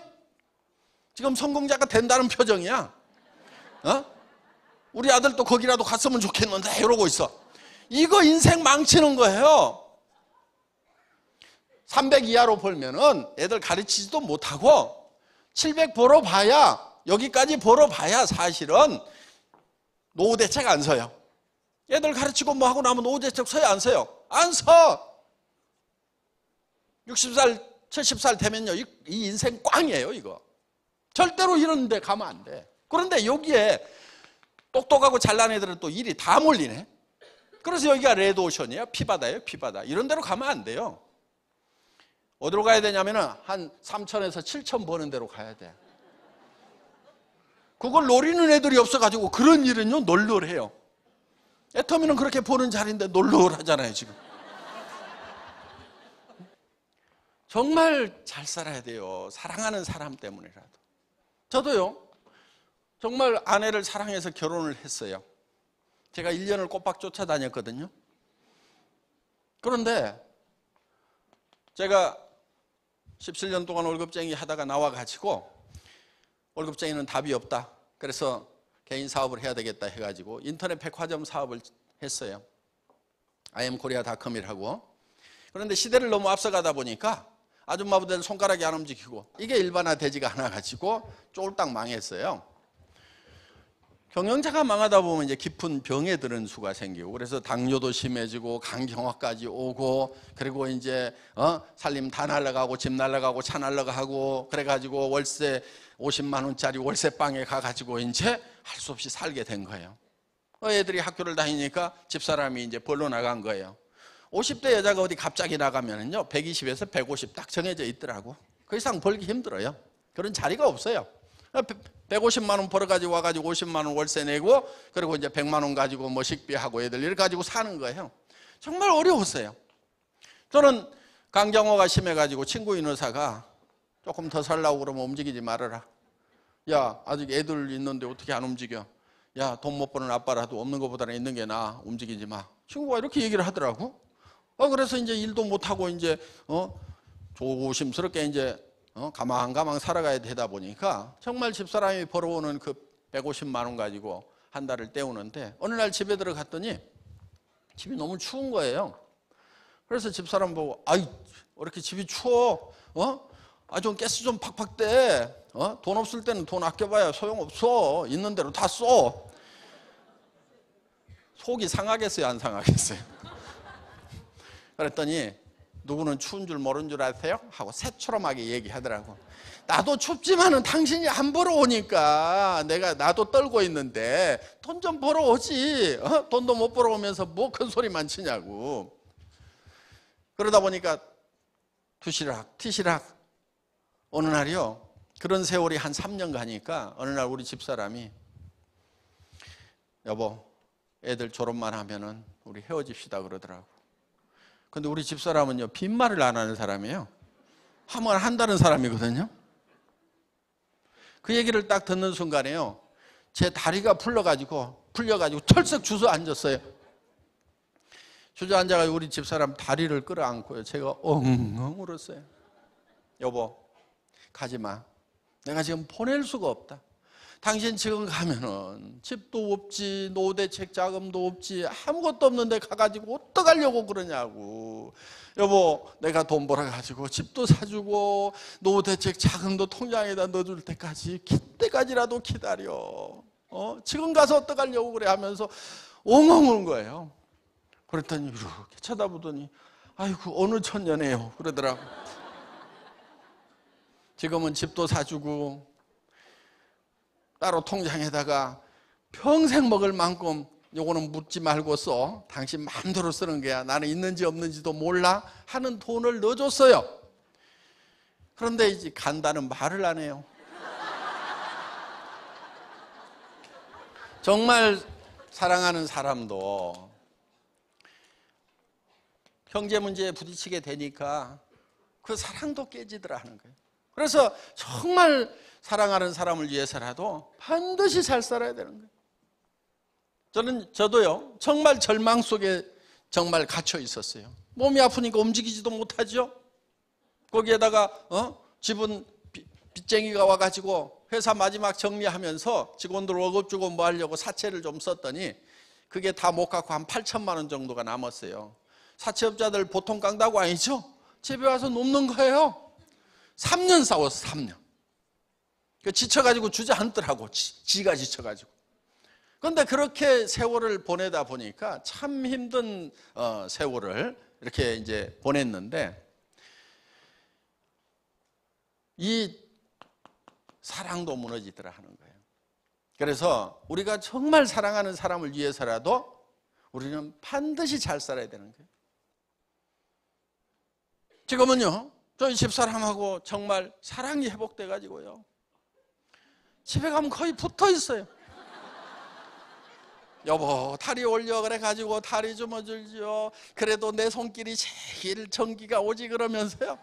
지금 성공자가 된다는 표정이야. 우리 아들도 거기라도 갔으면 좋겠는데 이러고 있어. 이거 인생 망치는 거예요. 300 이하로 벌면은 애들 가르치지도 못하고 700 벌어봐야 여기까지 벌어봐야 사실은 노후대책 안 서요. 애들 가르치고 뭐 하고 나면 노후대책 서요 안 서요? 안 서. 60살 70살 되면요 이 인생 꽝이에요 이거. 절대로 이런 데 가면 안 돼. 그런데 여기에 똑똑하고 잘난 애들은 또 일이 다 몰리네. 그래서 여기가 레드오션이에요. 피바다예요 피바다. 이런 데로 가면 안 돼요. 어디로 가야 되냐면은 한 3천에서 7천 버는 데로 가야 돼. 그걸 노리는 애들이 없어가지고 그런 일은요 널널해요. 애터미는 그렇게 보는 자리인데 널널하잖아요 지금. 정말 잘 살아야 돼요. 사랑하는 사람 때문이라도. 저도요 정말 아내를 사랑해서 결혼을 했어요. 제가 1년을 꼬박 쫓아다녔거든요. 그런데 제가 17년 동안 월급쟁이 하다가 나와가지고 월급쟁이는 답이 없다. 그래서 개인 사업을 해야 되겠다 해가지고 인터넷 백화점 사업을 했어요. IamKorea.com이라고. 그런데 시대를 너무 앞서가다 보니까 아줌마분들 손가락이 안 움직이고 이게 일반화되지가 않아가지고 쫄딱 망했어요. 경영자가 망하다 보면 이제 깊은 병에 드는 수가 생기고 그래서 당뇨도 심해지고 간경화까지 오고 그리고 이제 살림 다 날라가고 집 날라가고 차 날라가고 그래가지고 월세 50만 원짜리 월세방에 가가지고 이제 할 수 없이 살게 된 거예요. 애들이 학교를 다니니까 집사람이 이제 벌러 나간 거예요. 50대 여자가 어디 갑자기 나가면은요 120에서 150 딱 정해져 있더라고. 그 이상 벌기 힘들어요. 그런 자리가 없어요. 150만 원 벌어가지고 와가지고 50만 원 월세 내고 그리고 이제 100만 원 가지고 뭐 식비하고 애들 일 가지고 사는 거예요. 정말 어려웠어요. 저는 강경화가 심해가지고 친구인 의사가 조금 더 살라고 그러면 움직이지 말아라. 야 아직 애들 있는데 어떻게 안 움직여? 야, 돈 못 버는 아빠라도 없는 것보다는 있는 게 나아. 움직이지 마. 친구가 이렇게 얘기를 하더라고. 그래서 이제 일도 못 하고 이제 조심스럽게 이제 가망가망 살아가야 되다 보니까 정말 집사람이 벌어오는 그 150만 원 가지고 한 달을 때우는데, 어느 날 집에 들어갔더니 집이 너무 추운 거예요. 그래서 집사람 보고, 아이, 왜 이렇게 집이 추워? 좀 가스 좀 팍팍 대. 돈 없을 때는 돈 아껴봐야 소용없어. 있는 대로 다 써. 속이 상하겠어요, 안 상하겠어요? 그랬더니 누구는 추운 줄 모르는 줄 아세요? 하고 새초롬하게 얘기하더라고. 나도 춥지만은 당신이 안 벌어오니까 나도 떨고 있는데 돈 좀 벌어오지. 돈도 못 벌어오면서 뭐 큰 소리만 치냐고. 그러다 보니까 투시락 티시락 어느 날이요, 그런 세월이 한 3년 가니까 어느 날 우리 집사람이, 여보, 애들 졸업만 하면은 우리 헤어집시다 그러더라고. 근데 우리 집사람은요, 빈말을 안 하는 사람이에요. 하면 한다는 사람이거든요. 그 얘기를 딱 듣는 순간에요, 제 다리가 풀려가지고 털썩 주저앉았어요. 주저앉아가지고 우리 집사람 다리를 끌어안고요, 제가 엉엉 울었어요. 여보, 가지마. 내가 지금 보낼 수가 없다. 당신 지금 가면은 집도 없지, 노후대책 자금도 없지, 아무것도 없는데 가가지고 어떡하려고 그러냐고. 여보, 내가 돈 벌어가지고 집도 사주고 노후대책 자금도 통장에다 넣어줄 때까지라도 기다려. 지금 가서 어떡하려고 그래 하면서 엉엉 우는 거예요. 그랬더니 이렇게 쳐다보더니, 아이고, 어느 천년에요 그러더라고. 지금은 집도 사주고 따로 통장에다가 평생 먹을 만큼 요거는 묻지 말고 써. 당신 마음대로 쓰는 거야. 나는 있는지 없는지도 몰라 하는 돈을 넣어줬어요. 그런데 이제 간다는 말을 안 해요. 정말 사랑하는 사람도 경제 문제에 부딪히게 되니까 그 사랑도 깨지더라 하는 거예요. 그래서 정말 사랑하는 사람을 위해서라도 반드시 잘 살아야 되는 거예요. 저도요, 정말 절망 속에 정말 갇혀 있었어요. 몸이 아프니까 움직이지도 못하죠. 거기에다가 집은 빚쟁이가 와가지고 회사 마지막 정리하면서 직원들 월급 주고 뭐 하려고 사채를 좀 썼더니 그게 다 못 갚고 한 8천만 원 정도가 남았어요. 사채업자들 보통 깡다구 아니죠? 집에 와서 눕는 거예요. 3년 싸웠어, 3년. 지쳐가지고 주저앉더라고, 지가 지쳐가지고. 그런데 그렇게 세월을 보내다 보니까 참 힘든 세월을 이렇게 이제 보냈는데, 이 사랑도 무너지더라 하는 거예요. 그래서 우리가 정말 사랑하는 사람을 위해서라도 우리는 반드시 잘 살아야 되는 거예요. 지금은요, 저희 집사람하고 정말 사랑이 회복돼 가지고요, 집에 가면 거의 붙어 있어요. 여보, 다리 올려 그래 가지고 다리 좀 어줄지요. 그래도 내 손길이 제일 전기가 오지 그러면서요.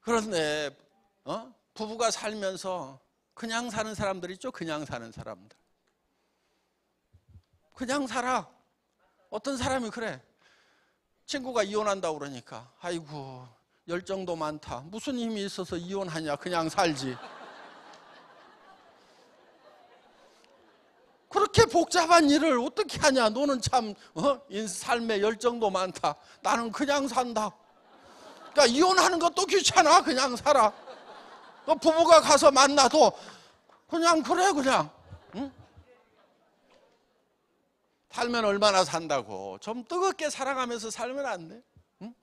그런데 부부가 살면서 그냥 사는 사람들 있죠. 그냥 사는 사람들. 그냥 살아. 어떤 사람이 그래. 친구가 이혼한다고 그러니까, 아이고, 열정도 많다. 무슨 힘이 있어서 이혼하냐. 그냥 살지. 그렇게 복잡한 일을 어떻게 하냐. 너는 참 삶에 열정도 많다. 나는 그냥 산다. 그러니까 이혼하는 것도 귀찮아. 그냥 살아. 부부가 가서 만나도 그냥 그래 그냥. 응? 살면 얼마나 산다고. 좀 뜨겁게 사랑하면서 살면 안 돼? 응?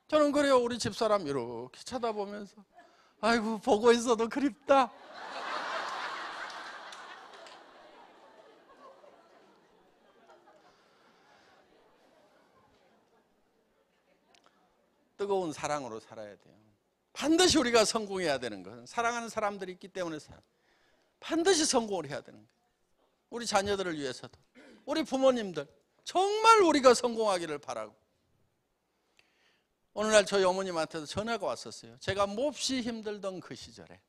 저는 그래요. 우리 집사람 이렇게 쳐다보면서, 아이고, 보고 있어도 그립다. 뜨거운 사랑으로 살아야 돼요. 반드시 우리가 성공해야 되는 것은, 사랑하는 사람들이 있기 때문에 반드시 성공을 해야 되는 거예요. 우리 자녀들을 위해서도, 우리 부모님들 정말 우리가 성공하기를 바라고, 어느 날 저희 어머님한테서 전화가 왔었어요. 제가 몹시 힘들던 그 시절에.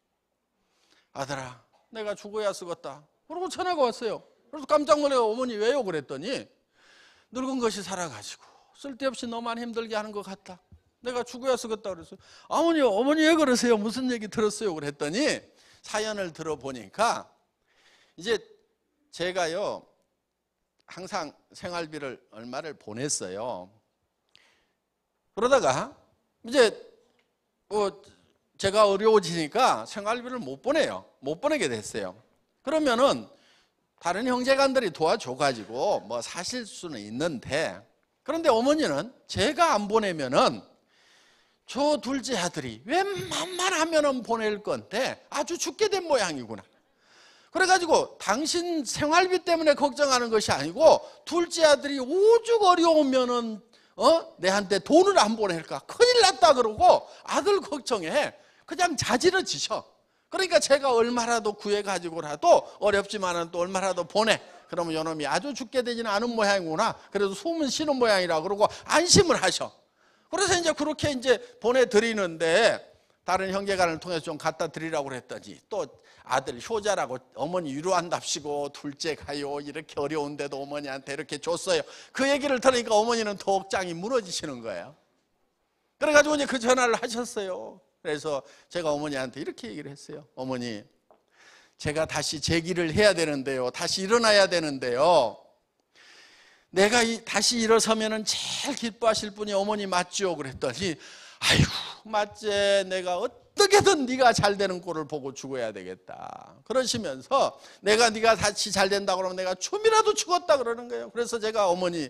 아들아, 내가 죽어야 쓰겄다. 그러고 전화가 왔어요. 그래서 깜짝 놀래요. 어머니 왜요? 그랬더니 늙은 것이 살아가지고 쓸데없이 너만 힘들게 하는 것 같다. 내가 죽어야 쓰겄다 그랬어요. 어머니 왜 그러세요? 무슨 얘기 들었어요? 그랬더니 사연을 들어보니까 이제 제가요 항상 생활비를 얼마를 보냈어요. 그러다가 이제 제가 어려워지니까 생활비를 못 보내요. 못 보내게 됐어요. 그러면은 다른 형제간들이 도와줘가지고 뭐 사실 수는 있는데, 그런데 어머니는 제가 안 보내면은 저 둘째 아들이 웬만하면은 보낼 건데 아주 죽게 된 모양이구나. 그래가지고 당신 생활비 때문에 걱정하는 것이 아니고 둘째 아들이 오죽 어려우면은 내한테 돈을 안 보낼까 큰일 났다 그러고 아들 걱정에 그냥 자지러지셔. 그러니까 제가 얼마라도 구해가지고라도 어렵지만은 또 얼마라도 보내. 그러면 요놈이 아주 죽게 되지는 않은 모양이구나. 그래도 숨은 쉬는 모양이라 그러고 안심을 하셔. 그래서 이제 그렇게 이제 보내드리는데 다른 형제간을 통해서 좀 갖다 드리라고 그랬더니 또 아들 효자라고 어머니 위로한답시고 둘째 가요. 이렇게 어려운데도 어머니한테 이렇게 줬어요. 그 얘기를 들으니까 어머니는 더 억장이 무너지시는 거예요. 그래가지고 이제 그 전화를 하셨어요. 그래서 제가 어머니한테 이렇게 얘기를 했어요. 어머니, 제가 다시 재기를 해야 되는데요. 다시 일어나야 되는데요. 내가 다시 일어서면은 제일 기뻐하실 분이 어머니 맞죠? 그랬더니 아이고 맞지. 내가 어떻게든 네가 잘 되는 꼴을 보고 죽어야 되겠다. 그러시면서 네가 다시 잘 된다 그러면 내가 춤이라도 추겠다 그러는 거예요. 그래서 제가 어머니가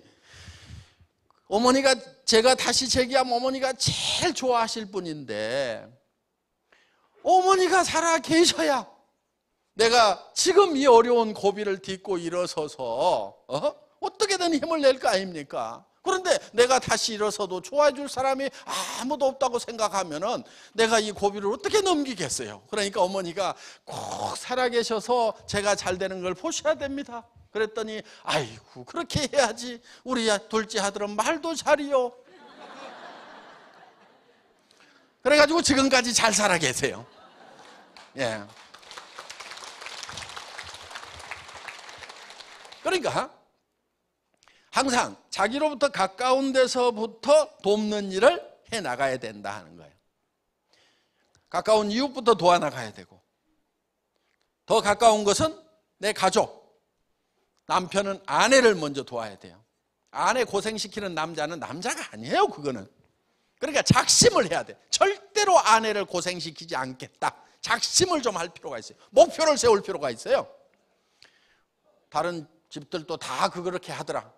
제가 다시 재기하면 어머니가 제일 좋아하실 분인데 어머니가 살아 계셔야 내가 지금 이 어려운 고비를 딛고 일어서서 어떻게든 힘을 낼 거 아닙니까? 그런데 내가 다시 일어서도 좋아해 줄 사람이 아무도 없다고 생각하면은 내가 이 고비를 어떻게 넘기겠어요? 그러니까 어머니가 꼭 살아계셔서 제가 잘 되는 걸 보셔야 됩니다. 그랬더니 아이고 그렇게 해야지. 우리 둘째 아들은 말도 잘이요. 그래가지고 지금까지 잘 살아 계세요. 예. 그러니까 항상 자기로부터 가까운 데서부터 돕는 일을 해나가야 된다 하는 거예요. 가까운 이웃부터 도와나가야 되고, 더 가까운 것은 내 가족, 남편은 아내를 먼저 도와야 돼요. 아내 고생시키는 남자는 남자가 아니에요. 그거는. 그러니까 작심을 해야 돼. 절대로 아내를 고생시키지 않겠다. 작심을 좀 할 필요가 있어요. 목표를 세울 필요가 있어요. 다른 집들도 다 그렇게 하더라.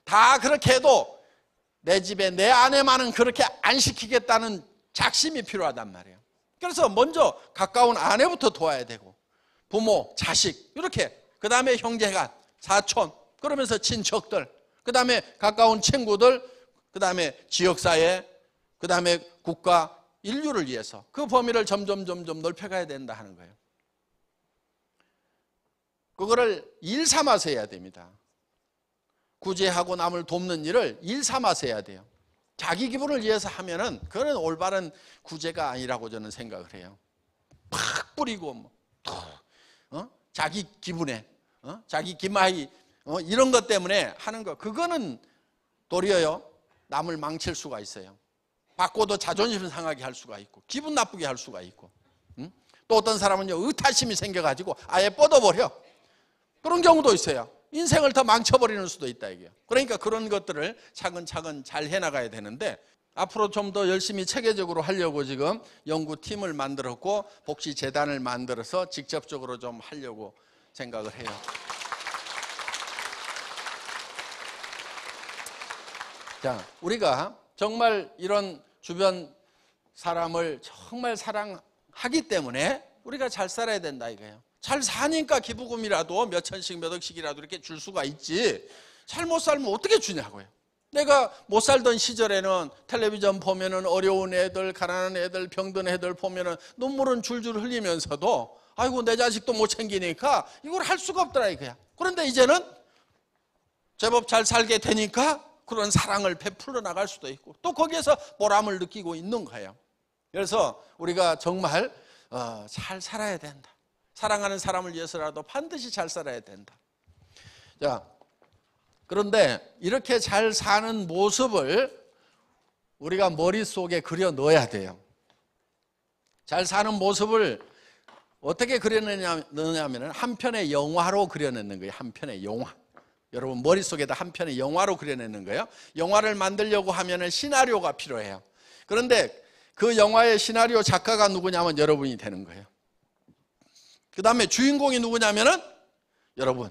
다 그렇게 해도 내 집에 내 아내만은 그렇게 안 시키겠다는 작심이 필요하단 말이에요. 그래서 먼저 가까운 아내부터 도와야 되고, 부모, 자식 이렇게, 그 다음에 형제간, 사촌, 그러면서 친척들, 그 다음에 가까운 친구들, 그 다음에 지역사회, 그 다음에 국가, 인류를 위해서 그 범위를 점점 넓혀가야 된다 하는 거예요. 그거를 일 삼아서 해야 됩니다. 구제하고 남을 돕는 일을 일 삼아서 해야 돼요. 자기 기분을 위해서 하면은 그거는 올바른 구제가 아니라고 저는 생각을 해요. 팍 뿌리고 자기 기분에 자기 기마이 이런 것 때문에 하는 거, 그거는 도리어요 남을 망칠 수가 있어요. 받고도 자존심 상하게 할 수가 있고 기분 나쁘게 할 수가 있고, 또 어떤 사람은요 의타심이 생겨가지고 아예 뻗어버려. 그런 경우도 있어요. 인생을 더 망쳐버리는 수도 있다 이게요. 그러니까 그런 것들을 차근차근 잘 해나가야 되는데, 앞으로 좀 더 열심히 체계적으로 하려고 지금 연구팀을 만들었고 복지재단을 만들어서 직접적으로 좀 하려고 생각을 해요. 자, 우리가 정말 이런 주변 사람을 정말 사랑하기 때문에 우리가 잘 살아야 된다 이거예요. 잘 사니까 기부금이라도 몇 천씩 몇 억씩이라도 이렇게 줄 수가 있지, 잘 못 살면 어떻게 주냐고요. 내가 못 살던 시절에는 텔레비전 보면은 어려운 애들, 가난한 애들, 병든 애들 보면은 눈물은 줄줄 흘리면서도 아이고 내 자식도 못 챙기니까 이걸 할 수가 없더라 이거야. 그런데 이제는 제법 잘 살게 되니까 그런 사랑을 베풀어 나갈 수도 있고 또 거기에서 보람을 느끼고 있는 거예요. 그래서 우리가 정말 잘 살아야 된다. 사랑하는 사람을 위해서라도 반드시 잘 살아야 된다. 자, 그런데 이렇게 잘 사는 모습을 우리가 머릿속에 그려 넣어야 돼요. 잘 사는 모습을 어떻게 그려내냐면 한 편의 영화로 그려내는 거예요. 한 편의 영화. 여러분 머릿속에다 한 편의 영화로 그려내는 거예요. 영화를 만들려고 하면 시나리오가 필요해요. 그런데 그 영화의 시나리오 작가가 누구냐면 여러분이 되는 거예요. 그 다음에 주인공이 누구냐면은 여러분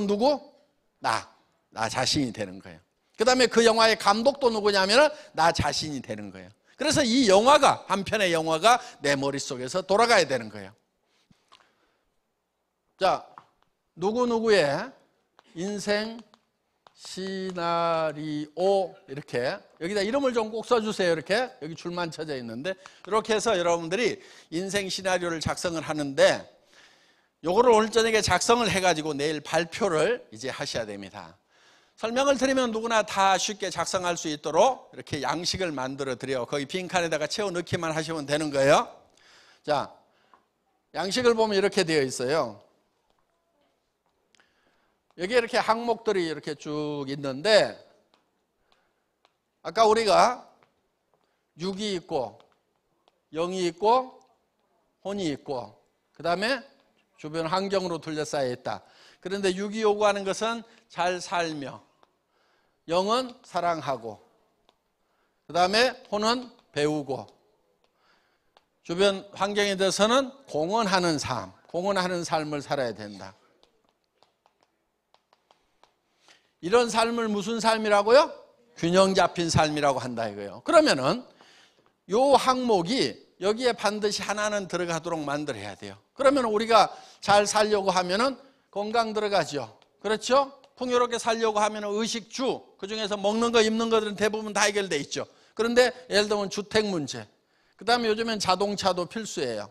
누구? 나 자신이 되는 거예요. 그 다음에 그 영화의 감독도 누구냐면은 나 자신이 되는 거예요. 그래서 이 영화가, 한 편의 영화가 내 머릿속에서 돌아가야 되는 거예요. 자, 누구누구의 인생 시나리오, 이렇게 여기다 이름을 좀 꼭 써주세요. 이렇게 여기 줄만 쳐져 있는데 이렇게 해서 여러분들이 인생 시나리오를 작성을 하는데 요거를 오늘 저녁에 작성을 해가지고 내일 발표를 이제 하셔야 됩니다. 설명을 드리면 누구나 다 쉽게 작성할 수 있도록 이렇게 양식을 만들어 드려요. 거기 빈칸에다가 채워 넣기만 하시면 되는 거예요. 자, 양식을 보면 이렇게 되어 있어요. 여기 이렇게 항목들이 이렇게 쭉 있는데 아까 우리가 6이 있고 0이 있고 혼이 있고 그 다음에 주변 환경으로 둘러싸여 있다. 그런데 6이 요구하는 것은 잘 살며, 0은 사랑하고, 그 다음에 혼은 배우고, 주변 환경에 대해서는 공헌하는 삶, 공헌하는 삶을 살아야 된다. 이런 삶을 무슨 삶이라고요? 균형 잡힌 삶이라고 한다 이거예요. 그러면은 요 항목이 여기에 반드시 하나는 들어가도록 만들어야 돼요. 그러면 우리가 잘 살려고 하면은 건강 들어가죠. 그렇죠? 풍요롭게 살려고 하면 의식주, 그 중에서 먹는 거, 입는 것들은 대부분 다 해결돼 있죠. 그런데 예를 들면 주택 문제, 그 다음에 요즘엔 자동차도 필수예요.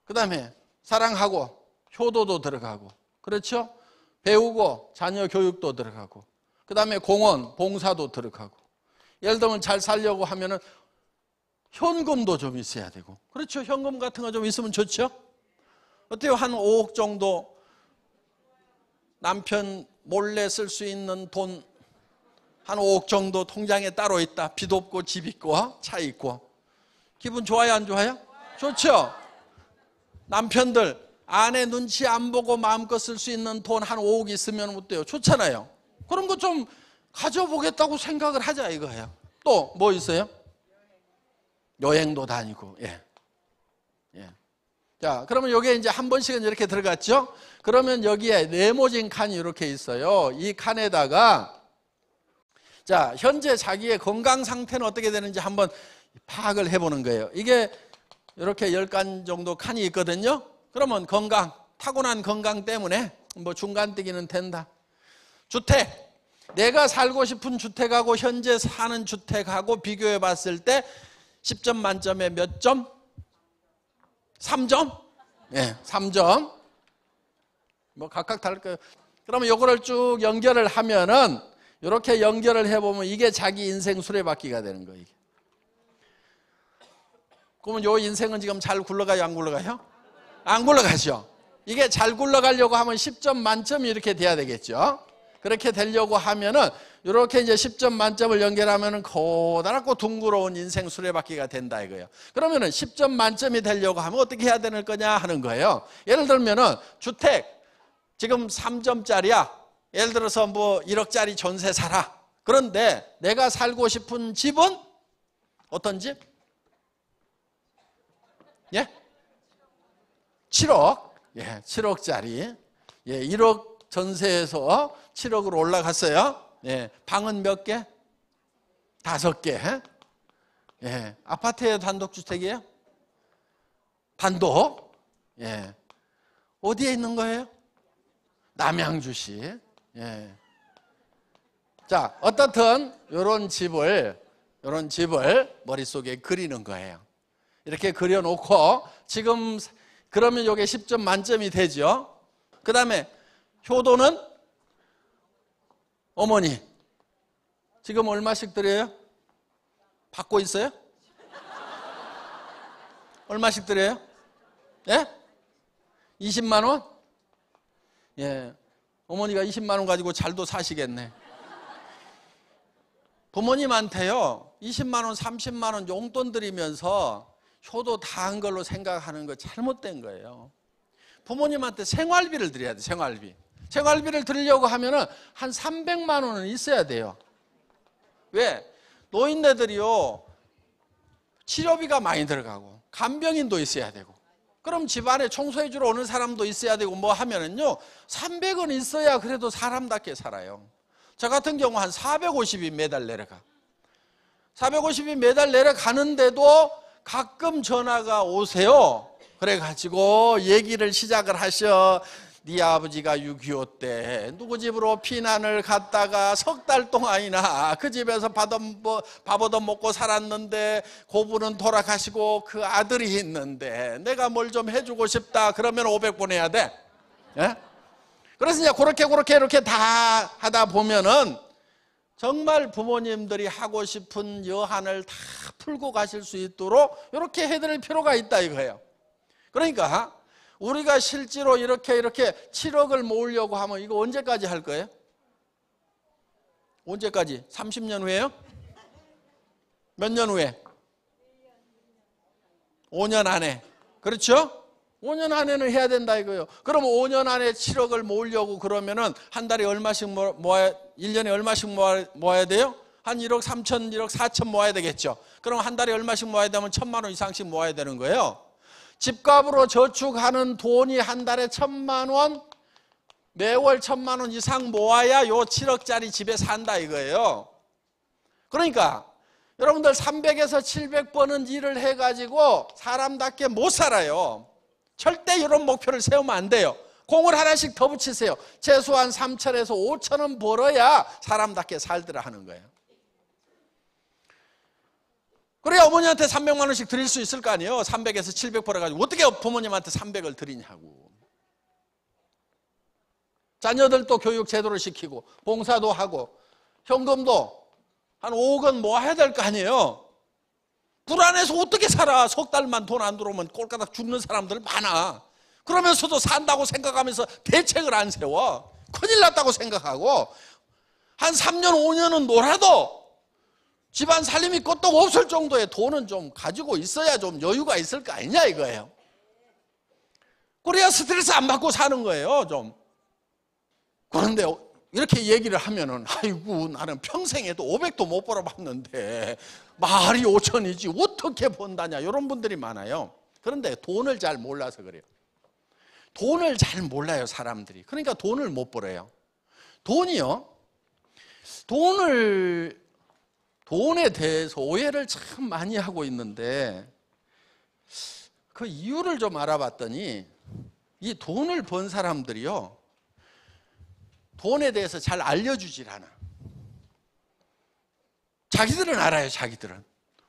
그 다음에 사랑하고 효도도 들어가고, 그렇죠? 배우고 자녀 교육도 들어가고, 그 다음에 공헌, 봉사도 들어가고, 예를 들면 잘 살려고 하면은 현금도 좀 있어야 되고, 그렇죠? 현금 같은 거 좀 있으면 좋죠? 어때요? 한 5억 정도 남편 몰래 쓸 수 있는 돈 한 5억 정도 통장에 따로 있다. 빚 없고 집 있고 차 있고. 기분 좋아요, 안 좋아요? 좋죠? 남편들 아내 눈치 안 보고 마음껏 쓸 수 있는 돈 한 5억 있으면 어때요? 좋잖아요. 그런 거 좀 가져보겠다고 생각을 하자 이거예요. 또 뭐 있어요? 여행도 다니고. 예. 자, 그러면 여기에 이제 한 번씩은 이렇게 들어갔죠? 그러면 여기에 네모진 칸이 이렇게 있어요. 이 칸에다가 자, 현재 자기의 건강 상태는 어떻게 되는지 한번 파악을 해보는 거예요. 이게 이렇게 10칸 정도 칸이 있거든요. 그러면 건강, 타고난 건강 때문에 뭐 중간뜨기는 된다. 주택, 내가 살고 싶은 주택하고 현재 사는 주택하고 비교해 봤을 때 10점 만점에 몇 점? 3점? 예, 3점. 뭐 각각 다를 거예요. 그러면 요거를 쭉 연결을 하면은 이렇게 연결을 해보면 이게 자기 인생 수레바퀴가 되는 거예요. 이게. 그러면 요 인생은 지금 잘 굴러가요, 안 굴러가요? 안 굴러가죠. 이게 잘 굴러가려고 하면 10점 만점이 이렇게 돼야 되겠죠. 그렇게 되려고 하면은 이렇게 이제 10점 만점을 연결하면은 커다랗고 둥그러운 인생 수레바퀴가 된다 이거예요. 그러면은 10점 만점이 되려고 하면 어떻게 해야 되는 거냐 하는 거예요. 예를 들면은 주택 지금 3점짜리야. 예를 들어서 뭐 1억짜리 전세 살아. 그런데 내가 살고 싶은 집은 어떤 집? 예? 7억. 예, 7억짜리. 예, 1억 전세에서 7억으로 올라갔어요. 예, 방은 몇 개? 5개. 예, 아파트에 단독주택이에요? 단독? 예. 어디에 있는 거예요? 남양주시. 예. 자, 어떻든 이런 집을 머릿속에 그리는 거예요. 이렇게 그려놓고 지금 그러면 이게 10점 만점이 되죠. 그 다음에 효도는 어머니 지금 얼마씩 드려요? 받고 있어요? 얼마씩 드려요? 예? 20만 원? 예. 어머니가 20만 원 가지고 잘도 사시겠네. 부모님한테요, 20만 원, 30만 원 용돈 드리면서 효도 다 한 걸로 생각하는 거 잘못된 거예요. 부모님한테 생활비를 드려야 돼, 생활비. 생활비를 드리려고 하면은 한 300만 원은 있어야 돼요. 왜? 노인네들이요, 치료비가 많이 들어가고, 간병인도 있어야 되고, 그럼 집안에 청소해주러 오는 사람도 있어야 되고, 뭐 하면은요, 300원 있어야 그래도 사람답게 살아요. 저 같은 경우 한 450이 매달 내려가. 450이 매달 내려가는데도 가끔 전화가 오세요. 그래가지고 얘기를 시작을 하셔. 네 아버지가 6.25 때 누구 집으로 피난을 갔다가 석 달 동안이나 그 집에서 밥 얻어먹고 살았는데 고부는 돌아가시고 그 아들이 있는데 내가 뭘 좀 해주고 싶다. 그러면 500 보내야 돼. 예? 그래서 이제 그렇게 이렇게 다 하다 보면은 정말 부모님들이 하고 싶은 여한을 다 풀고 가실 수 있도록 이렇게 해드릴 필요가 있다 이거예요. 그러니까 우리가 실제로 이렇게 7억을 모으려고 하면 이거 언제까지 할 거예요? 언제까지? 30년 후에요? 몇 년 후에? 5년 안에. 그렇죠? 5년 안에는 해야 된다 이거예요. 그럼 5년 안에 7억을 모으려고 그러면은 한 달에 얼마씩 모아야, 1년에 얼마씩 모아야 돼요? 한 1억 3천, 1억 4천 모아야 되겠죠. 그럼 한 달에 얼마씩 모아야 되면 1,000만 원 이상씩 모아야 되는 거예요. 집값으로 저축하는 돈이 한 달에 1,000만 원, 매월 1,000만 원 이상 모아야 요 7억짜리 집에 산다 이거예요. 그러니까 여러분들 300에서 700번은 일을 해가지고 사람답게 못 살아요. 절대 이런 목표를 세우면 안 돼요. 공을 하나씩 더 붙이세요. 최소한 3천에서 5천 원 벌어야 사람답게 살더라 하는 거예요. 그래야 어머니한테 300만 원씩 드릴 수 있을 거 아니에요. 300에서 700 벌어가지고 어떻게 부모님한테 300을 드리냐고. 자녀들도 교육 제대로 시키고 봉사도 하고 현금도 한 5억 원 모아야 될 거 아니에요. 불안해서 어떻게 살아. 석 달만 돈 안 들어오면 꼴까닥 죽는 사람들 많아. 그러면서도 산다고 생각하면서 대책을 안 세워. 큰일 났다고 생각하고 한 3년 5년은 놀아도 집안 살림이 끄떡 없을 정도의 돈은 좀 가지고 있어야 좀 여유가 있을 거 아니냐 이거예요. 그래야 스트레스 안 받고 사는 거예요 좀. 그런데 이렇게 얘기를 하면은 아이고 나는 평생에도 500도 못 벌어봤는데 말이 5천이지 어떻게 번다냐 이런 분들이 많아요. 그런데 돈을 잘 몰라서 그래요. 돈을 잘 몰라요 사람들이. 그러니까 돈을 못 벌어요. 돈이요, 돈에 대해서 오해를 참 많이 하고 있는데 그 이유를 좀 알아봤더니 이 돈을 번 사람들이요 돈에 대해서 잘 알려주질 않아. 자기들은 알아요. 자기들은.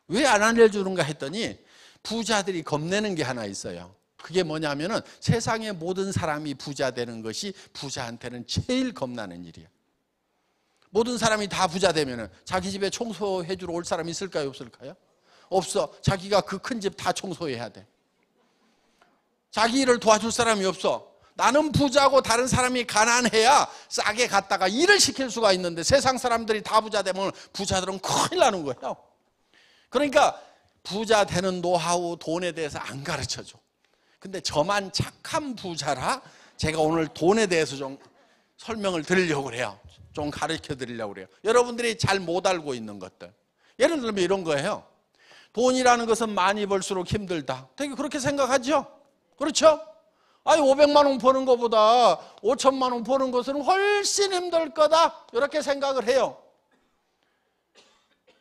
왜 안 알려주는가 했더니 부자들이 겁내는 게 하나 있어요. 그게 뭐냐면은 세상의 모든 사람이 부자 되는 것이 부자한테는 제일 겁나는 일이에요. 모든 사람이 다 부자 되면은 자기 집에 청소해 주러 올 사람 있을까요? 없을까요? 없어. 자기가 그 큰 집 다 청소해야 돼. 자기 일을 도와줄 사람이 없어. 나는 부자고 다른 사람이 가난해야 싸게 갔다가 일을 시킬 수가 있는데 세상 사람들이 다 부자 되면 부자들은 큰일 나는 거예요. 그러니까 부자 되는 노하우, 돈에 대해서 안 가르쳐줘. 근데 저만 착한 부자라 제가 오늘 돈에 대해서 좀 설명을 드리려고 그래요. 좀 가르쳐 드리려고 그래요. 여러분들이 잘 못 알고 있는 것들. 예를 들면 이런 거예요. 돈이라는 것은 많이 벌수록 힘들다. 되게 그렇게 생각하죠? 그렇죠? 아니 500만 원 버는 것보다 5천만 원 버는 것은 훨씬 힘들 거다 이렇게 생각을 해요.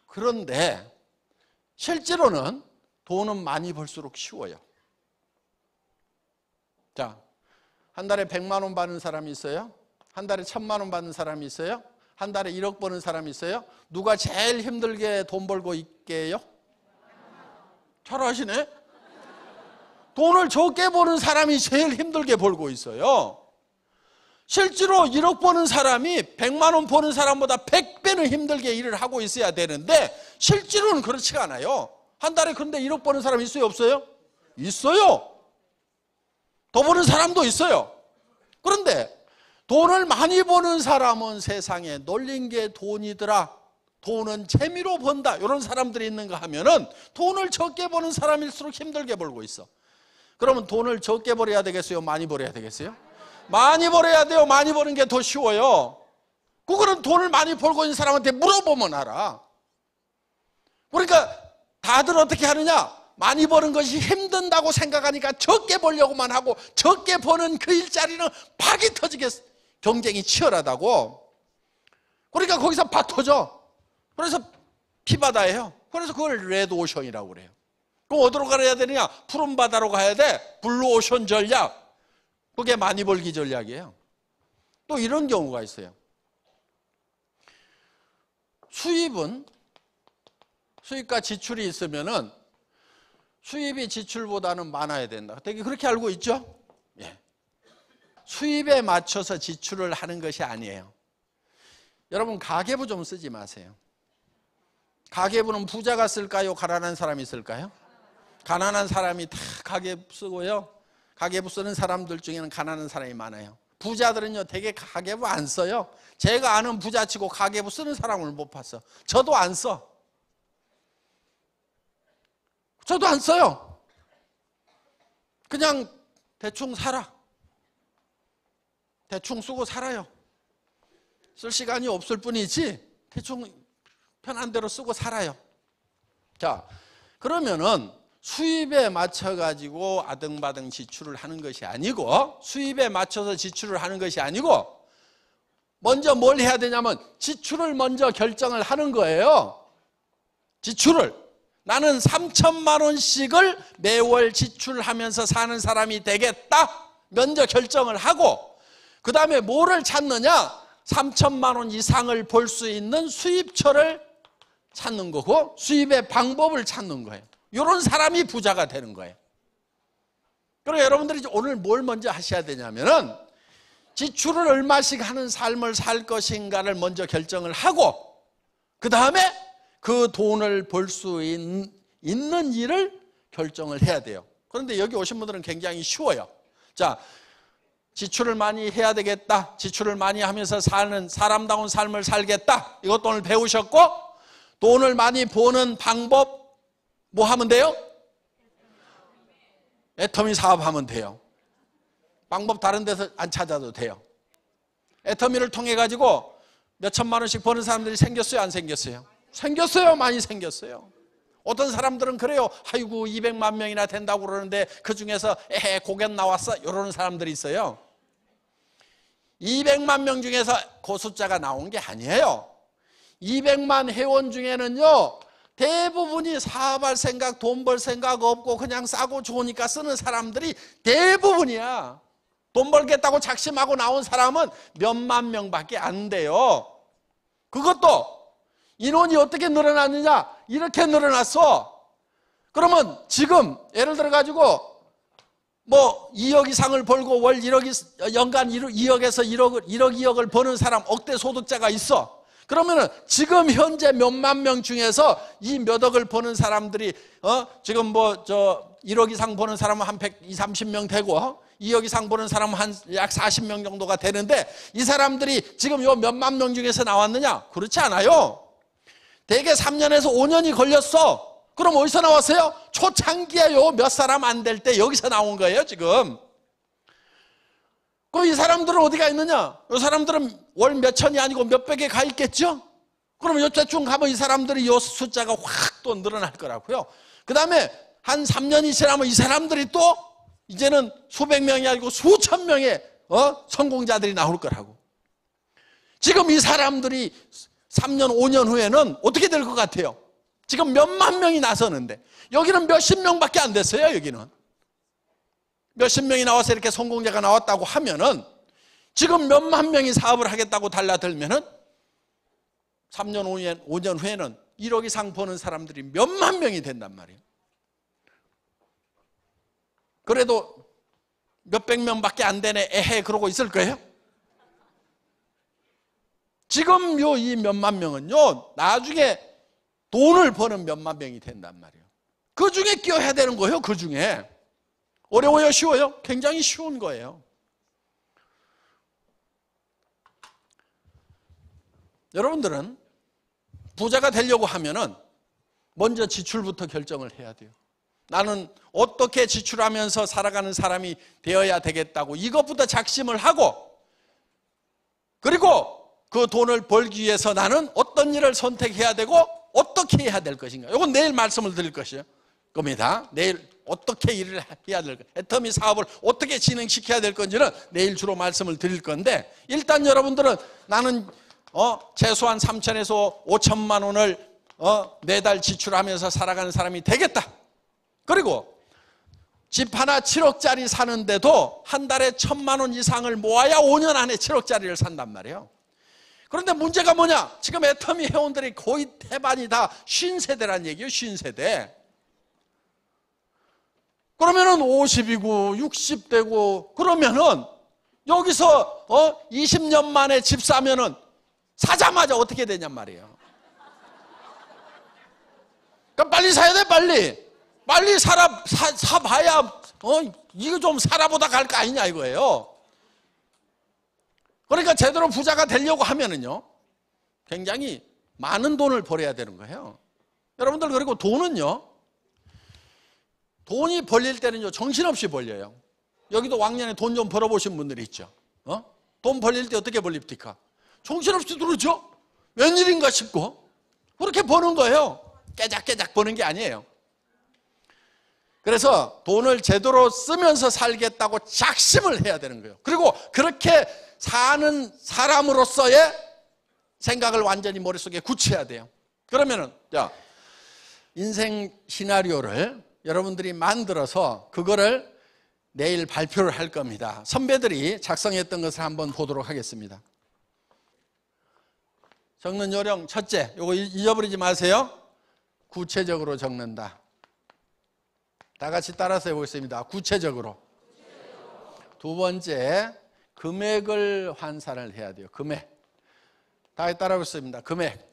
그런데 실제로는 돈은 많이 벌수록 쉬워요. 자, 한 달에 100만 원 받는 사람이 있어요? 한 달에 1000만 원 받는 사람이 있어요? 한 달에 1억 버는 사람이 있어요? 누가 제일 힘들게 돈 벌고 있게요? 잘 아시네? 돈을 적게 버는 사람이 제일 힘들게 벌고 있어요. 실제로 1억 버는 사람이 100만 원 버는 사람보다 100배는 힘들게 일을 하고 있어야 되는데 실제로는 그렇지가 않아요. 한 달에 그런데 1억 버는 사람 있어요, 없어요? 있어요. 더 버는 사람도 있어요. 그런데 돈을 많이 버는 사람은 세상에 놀린 게 돈이더라, 돈은 재미로 번다, 이런 사람들이 있는가 하면은 돈을 적게 버는 사람일수록 힘들게 벌고 있어. 그러면 돈을 적게 벌어야 되겠어요, 많이 벌어야 되겠어요? 많이 벌어야 돼요. 많이 버는 게 더 쉬워요. 그거는 돈을 많이 벌고 있는 사람한테 물어보면 알아. 그러니까 다들 어떻게 하느냐? 많이 버는 것이 힘든다고 생각하니까 적게 벌려고만 하고, 적게 버는 그 일자리는 박이 터지게 경쟁이 치열하다고. 그러니까 거기서 박 터져. 그래서 피바다예요. 그래서 그걸 레드오션이라고 그래요. 그럼 어디로 가야 되느냐? 푸른 바다로 가야 돼. 블루오션 전략. 그게 많이 벌기 전략이에요. 또 이런 경우가 있어요. 수입과 지출이 있으면은 수입이 지출보다는 많아야 된다. 되게 그렇게 알고 있죠? 예. 수입에 맞춰서 지출을 하는 것이 아니에요. 여러분, 가계부 좀 쓰지 마세요. 가계부는 부자가 쓸까요? 가난한 사람이 쓸까요? 가난한 사람이 다 가계부 쓰고요. 가계부 쓰는 사람들 중에는 가난한 사람이 많아요. 부자들은요, 되게 가계부 안 써요. 제가 아는 부자치고 가계부 쓰는 사람을 못 봤어. 저도 안 써. 저도 안 써요. 그냥 대충 살아. 대충 쓰고 살아요. 쓸 시간이 없을 뿐이지 대충 편한 대로 쓰고 살아요. 자, 그러면은 수입에 맞춰가지고 아등바등 지출을 하는 것이 아니고, 수입에 맞춰서 지출을 하는 것이 아니고, 먼저 뭘 해야 되냐면 지출을 먼저 결정을 하는 거예요. 지출을. 나는 3천만 원씩을 매월 지출하면서 사는 사람이 되겠다, 먼저 결정을 하고, 그 다음에 뭐를 찾느냐? 3천만 원 이상을 벌 수 있는 수입처를 찾는 거고, 수입의 방법을 찾는 거예요. 이런 사람이 부자가 되는 거예요. 그리고 여러분들이 오늘 뭘 먼저 하셔야 되냐면은 지출을 얼마씩 하는 삶을 살 것인가를 먼저 결정을 하고, 그 다음에 그 돈을 벌 수 있는 일을 결정을 해야 돼요. 그런데 여기 오신 분들은 굉장히 쉬워요. 자, 지출을 많이 해야 되겠다, 지출을 많이 하면서 사는 사람다운 삶을 살겠다, 이것도 오늘 배우셨고, 돈을 많이 버는 방법 뭐 하면 돼요? 애터미 사업하면 돼요. 방법 다른 데서 안 찾아도 돼요. 애터미를 통해 가지고 몇 천만 원씩 버는 사람들이 생겼어요, 안 생겼어요? 생겼어요. 많이 생겼어요. 어떤 사람들은 그래요. 아이고 200만 명이나 된다고 그러는데 그 중에서 에헤 고견 나왔어, 이러는 사람들이 있어요. 200만 명 중에서 그 숫자가 나온 게 아니에요. 200만 회원 중에는요, 대부분이 사업할 생각, 돈 벌 생각 없고 그냥 싸고 좋으니까 쓰는 사람들이 대부분이야. 돈 벌겠다고 작심하고 나온 사람은 몇만 명밖에 안 돼요. 그것도 인원이 어떻게 늘어났느냐? 이렇게 늘어났어. 그러면 지금 예를 들어 가지고 뭐 2억 이상을 벌고 월 1억, 연간 2억에서 1억, 2억을 버는 사람, 억대 소득자가 있어. 그러면은 지금 현재 몇만 명 중에서 이 몇 억을 버는 사람들이 지금 뭐 1억 이상 버는 사람은 한 120, 30명 되고 2억 이상 버는 사람은 한 약 40명 정도가 되는데, 이 사람들이 지금 요 몇만 명 중에서 나왔느냐? 그렇지 않아요. 대개 3년에서 5년이 걸렸어. 그럼 어디서 나왔어요? 초창기에 몇 사람 안 될 때 여기서 나온 거예요, 지금. 그럼 이 사람들은 어디가 있느냐? 이 사람들은 월 몇천이 아니고 몇백에 가 있겠죠? 그러면 요때쯤 가면 이 사람들이 요 숫자가 확 또 늘어날 거라고요. 그 다음에 한 3년이 지나면 이 사람들이 또 이제는 수백 명이 아니고 수천 명의 성공자들이 나올 거라고. 지금 이 사람들이 3년, 5년 후에는 어떻게 될 것 같아요? 지금 몇만 명이 나서는데 여기는 몇십 명밖에 안 됐어요. 여기는 몇십 명이 나와서 이렇게 성공자가 나왔다고 하면은 지금 몇만 명이 사업을 하겠다고 달라들면은 3년, 5년 후에는 1억 이상 버는 사람들이 몇만 명이 된단 말이에요. 그래도 몇백 명밖에 안 되네, 에헤, 그러고 있을 거예요? 지금 이 몇만 명은요, 나중에 돈을 버는 몇만 명이 된단 말이에요. 그 중에 끼워야 되는 거예요, 그 중에. 어려워요, 쉬워요? 굉장히 쉬운 거예요. 여러분들은 부자가 되려고 하면은 먼저 지출부터 결정을 해야 돼요. 나는 어떻게 지출하면서 살아가는 사람이 되어야 되겠다고 이것부터 작심을 하고, 그리고 그 돈을 벌기 위해서 나는 어떤 일을 선택해야 되고 어떻게 해야 될 것인가. 이건 내일 말씀을 드릴 것이에요. 겁니다. 내일 어떻게 일을 해야 될 것, 애터미 사업을 어떻게 진행시켜야 될 건지는 내일 주로 말씀을 드릴 건데, 일단 여러분들은 나는 최소한 3천에서 5천만 원을 매달 지출하면서 살아가는 사람이 되겠다. 그리고 집 하나 7억짜리 사는데도 한 달에 1,000만 원 이상을 모아야 5년 안에 7억짜리를 산단 말이에요. 그런데 문제가 뭐냐? 지금 애터미 회원들이 거의 대반이 다 50세대란 얘기예요. 50세대. 그러면은 50이고 60대고 그러면은 여기서 20년 만에 집 사면은 사자마자 어떻게 되냔 말이에요. 그러니까 빨리 사야 돼, 빨리. 빨리 사봐야 이거 좀 살아보다 갈 거 아니냐 이거예요. 그러니까 제대로 부자가 되려고 하면은요, 굉장히 많은 돈을 벌어야 되는 거예요. 여러분들, 그리고 돈은요, 돈이 벌릴 때는요, 정신없이 벌려요. 여기도 왕년에 돈 좀 벌어보신 분들이 있죠. 돈 벌릴 때 어떻게 벌립니까? 정신없이 들어오죠? 웬일인가 싶고 그렇게 버는 거예요. 깨작깨작 버는 게 아니에요. 그래서 돈을 제대로 쓰면서 살겠다고 작심을 해야 되는 거예요. 그리고 그렇게 사는 사람으로서의 생각을 완전히 머릿속에 굳혀야 돼요. 그러면은 인생 시나리오를 여러분들이 만들어서 그거를 내일 발표를 할 겁니다. 선배들이 작성했던 것을 한번 보도록 하겠습니다. 적는 요령 첫째, 이거 잊어버리지 마세요. 구체적으로 적는다. 다 같이 따라서 해보겠습니다. 구체적으로. 두 번째, 금액을 환산을 해야 돼요. 금액. 다 같이 따라하겠습니다. 금액.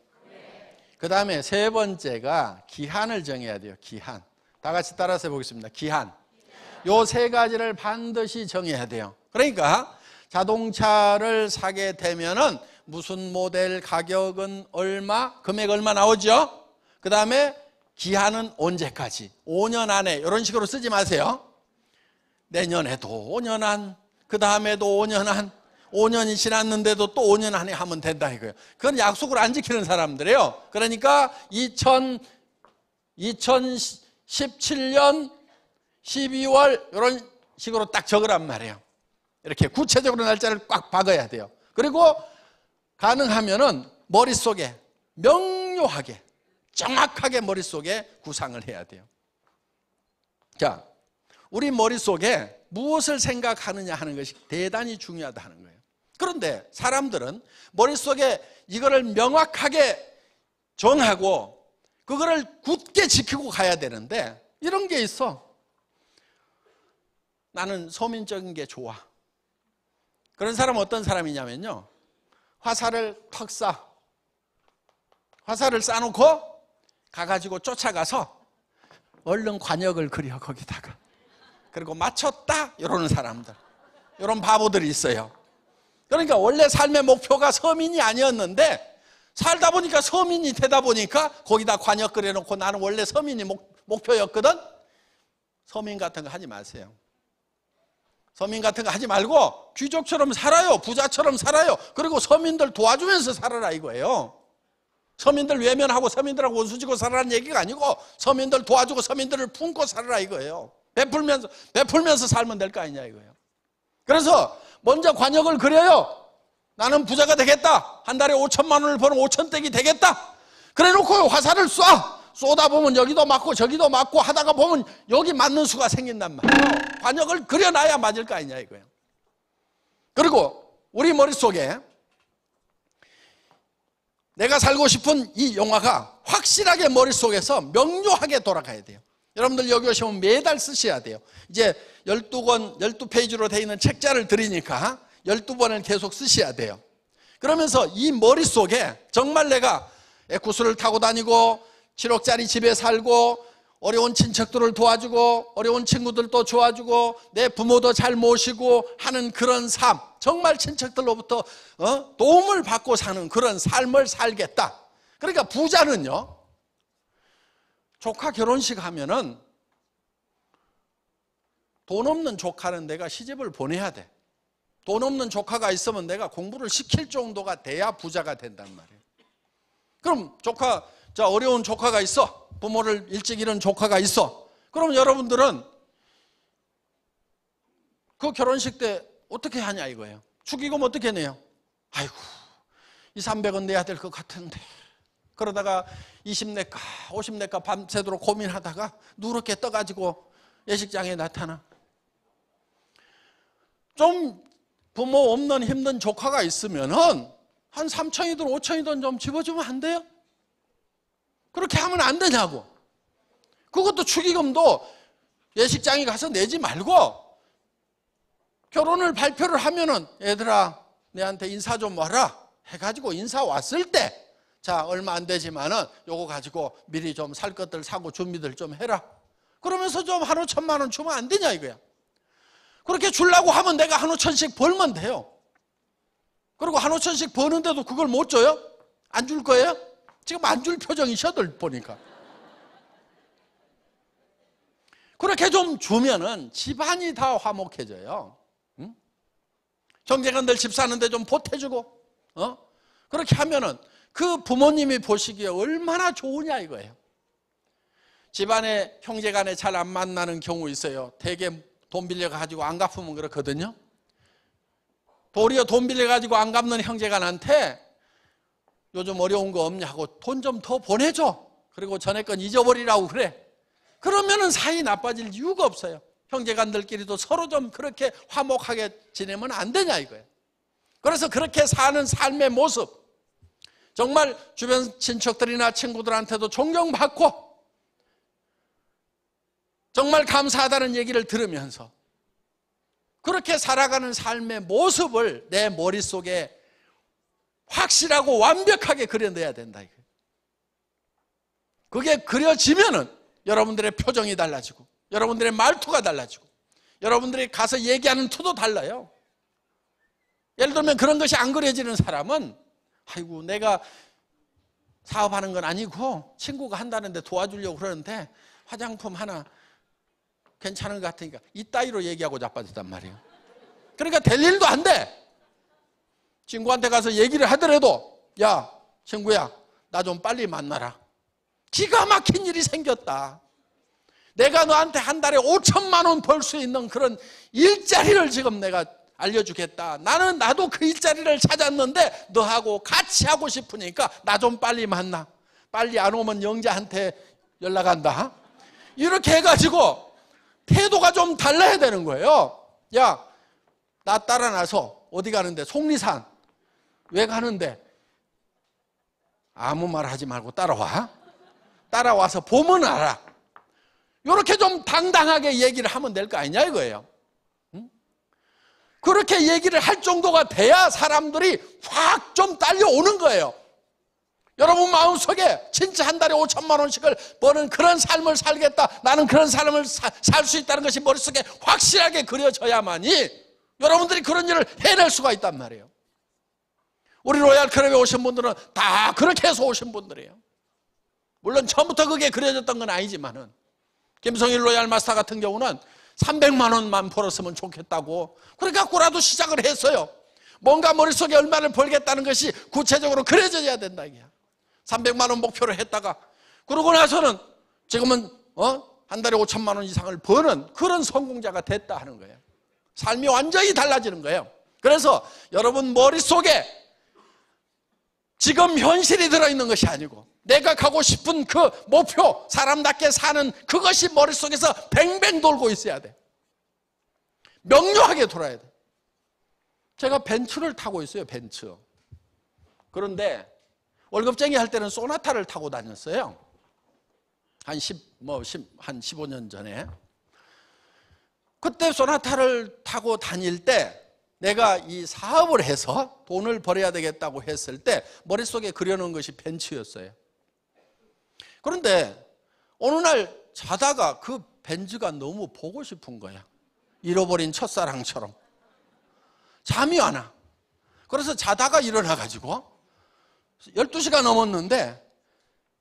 그 다음에 세 번째가 기한을 정해야 돼요. 기한. 다 같이 따라서 해보겠습니다. 기한. 요 세 가지를 반드시 정해야 돼요. 그러니까 자동차를 사게 되면은 무슨 모델, 가격은 얼마, 금액 얼마 나오죠? 그 다음에 기한은 언제까지? 5년 안에. 이런 식으로 쓰지 마세요. 내년에도 5년 안, 그 다음에도 5년 안, 5년이 지났는데도 또 5년 안에 하면 된다 이거예요. 그건 약속을 안 지키는 사람들이에요. 그러니까 2017년 12월 이런 식으로 딱 적으란 말이에요. 이렇게 구체적으로 날짜를 꽉 박아야 돼요. 그리고 가능하면은 머릿속에 명료하게, 정확하게 머릿속에 구상을 해야 돼요. 자, 우리 머릿속에 무엇을 생각하느냐 하는 것이 대단히 중요하다 하는 거예요. 그런데 사람들은 머릿속에 이거를 명확하게 정하고 그거를 굳게 지키고 가야 되는데 이런 게 있어. 나는 서민적인 게 좋아. 그런 사람은 어떤 사람이냐면요, 화살을 턱 쏴. 화살을 쏴놓고 가가지고 쫓아가서 얼른 관역을 그려 거기다가. 그리고 맞췄다 이러는 사람들, 이런 바보들이 있어요. 그러니까 원래 삶의 목표가 서민이 아니었는데 살다 보니까 서민이 되다 보니까 거기다 관역 그려놓고 나는 원래 서민이 목표였거든. 서민 같은 거 하지 마세요. 서민 같은 거 하지 말고 귀족처럼 살아요. 부자처럼 살아요. 그리고 서민들 도와주면서 살아라 이거예요. 서민들 외면하고 서민들하고 원수지고 살아라는 얘기가 아니고 서민들 도와주고 서민들을 품고 살아라 이거예요. 베풀면서 살면 될 거 아니냐 이거예요. 그래서 먼저 관역을 그려요. 나는 부자가 되겠다. 한 달에 5천만 원을 버는 5천댁이 되겠다. 그래 놓고 화살을 쏘다 보면 여기도 맞고 저기도 맞고 하다가 보면 여기 맞는 수가 생긴단 말이에요. 관역을 그려놔야 맞을 거 아니냐 이거예요. 그리고 우리 머릿속에 내가 살고 싶은 이 영화가 확실하게 머릿속에서 명료하게 돌아가야 돼요. 여러분들 여기 오시면 매달 쓰셔야 돼요. 이제 12권, 12페이지로 되어 있는 책자를 드리니까 12번을 계속 쓰셔야 돼요. 그러면서 이 머릿속에 정말 내가 에쿠스를 타고 다니고 7억짜리 집에 살고 어려운 친척들을 도와주고 어려운 친구들도 도와주고 내 부모도 잘 모시고 하는 그런 삶, 정말 친척들로부터 도움을 받고 사는 그런 삶을 살겠다. 그러니까 부자는요, 조카 결혼식 하면은 돈 없는 조카는 내가 시집을 보내야 돼. 돈 없는 조카가 있으면 내가 공부를 시킬 정도가 돼야 부자가 된단 말이에요. 그럼 조카, 자, 어려운 조카가 있어. 부모를 일찍 잃은 조카가 있어. 그럼 여러분들은 그 결혼식 때 어떻게 하냐 이거예요. 축의금 어떻게 내요? 아이고, 200~300원 내야 될 것 같은데. 그러다가 20 낼까 50 낼까 밤새도록 고민하다가 누렇게 떠가지고 예식장에 나타나. 좀 부모 없는 힘든 조카가 있으면은 한 3천이든 5천이든 좀 집어주면 안 돼요? 그렇게 하면 안 되냐고. 그것도 축의금도 예식장에 가서 내지 말고 결혼을 발표를 하면은 얘들아 내한테 인사 좀 와라 해가지고 인사 왔을 때 자 얼마 안 되지만은 요거 가지고 미리 좀 살 것들 사고 준비들 좀 해라. 그러면서 좀 1,5천만 원 주면 안 되냐 이거야. 그렇게 주려고 하면 내가 1,5천씩 벌면 돼요. 그리고 1,5천씩 버는데도 그걸 못 줘요? 안 줄 거예요? 지금 안 줄 표정이셔들 보니까. 그렇게 좀 주면은 집안이 다 화목해져요. 응? 형제간들 집 사는데 좀 보태주고, 그렇게 하면은 그 부모님이 보시기에 얼마나 좋으냐 이거예요. 집안에 형제간에 잘 안 만나는 경우 있어요. 대개 돈 빌려가지고 안 갚으면 그렇거든요. 도리어 돈 빌려가지고 안 갚는 형제간한테 요즘 어려운 거 없냐고 돈 좀 더 보내줘. 그리고 전에 건 잊어버리라고 그래. 그러면은 사이 나빠질 이유가 없어요. 형제간들끼리도 서로 좀 그렇게 화목하게 지내면 안 되냐 이거예요. 그래서 그렇게 사는 삶의 모습, 정말 주변 친척들이나 친구들한테도 존경받고 정말 감사하다는 얘기를 들으면서 그렇게 살아가는 삶의 모습을 내 머릿속에 확실하고 완벽하게 그려내야 된다. 그게 그려지면은 여러분들의 표정이 달라지고 여러분들의 말투가 달라지고 여러분들이 가서 얘기하는 투도 달라요. 예를 들면 그런 것이 안 그려지는 사람은 아이고 내가 사업하는 건 아니고 친구가 한다는데 도와주려고 그러는데 화장품 하나 괜찮은 것 같으니까 이따위로 얘기하고 자빠졌단 말이에요. 그러니까 될 일도 안 돼. 친구한테 가서 얘기를 하더라도 야 친구야 나 좀 빨리 만나라. 기가 막힌 일이 생겼다. 내가 너한테 한 달에 5천만 원 벌 수 있는 그런 일자리를 지금 내가 알려주겠다. 나도 그 일자리를 찾았는데 너하고 같이 하고 싶으니까 나 좀 빨리 만나. 빨리 안 오면 영자한테 연락한다. 이렇게 해가지고 태도가 좀 달라야 되는 거예요. 야, 나 따라 나서 어디 가는데? 속리산. 왜 가는데? 아무 말 하지 말고 따라와. 따라와서 보면 알아. 이렇게 좀 당당하게 얘기를 하면 될 거 아니냐 이거예요. 그렇게 얘기를 할 정도가 돼야 사람들이 확 좀 딸려오는 거예요. 여러분 마음속에 진짜 한 달에 5천만 원씩을 버는 그런 삶을 살겠다. 나는 그런 삶을 살 수 있다는 것이 머릿속에 확실하게 그려져야만이 여러분들이 그런 일을 해낼 수가 있단 말이에요. 우리 로얄 클럽에 오신 분들은 다 그렇게 해서 오신 분들이에요. 물론 처음부터 그게 그려졌던 건 아니지만은 김성일 로얄 마스터 같은 경우는 300만 원만 벌었으면 좋겠다고 그래갖고라도 시작을 했어요. 뭔가 머릿속에 얼마를 벌겠다는 것이 구체적으로 그려져야 된다 이게야. 300만 원 목표로 했다가 그러고 나서는 지금은 한 달에 5천만 원 이상을 버는 그런 성공자가 됐다 하는 거예요. 삶이 완전히 달라지는 거예요. 그래서 여러분 머릿속에 지금 현실이 들어있는 것이 아니고 내가 가고 싶은 그 목표, 사람답게 사는 그것이 머릿속에서 뱅뱅 돌고 있어야 돼. 명료하게 돌아야 돼. 제가 벤츠를 타고 있어요, 벤츠. 그런데 월급쟁이 할 때는 소나타를 타고 다녔어요. 한 15년 전에. 그때 소나타를 타고 다닐 때 내가 이 사업을 해서 돈을 벌어야 되겠다고 했을 때 머릿속에 그려놓은 것이 벤츠였어요. 그런데 어느 날 자다가 그 벤츠가 너무 보고 싶은 거야. 잃어버린 첫사랑처럼. 잠이 안 와. 그래서 자다가 일어나가지고 12시가 넘었는데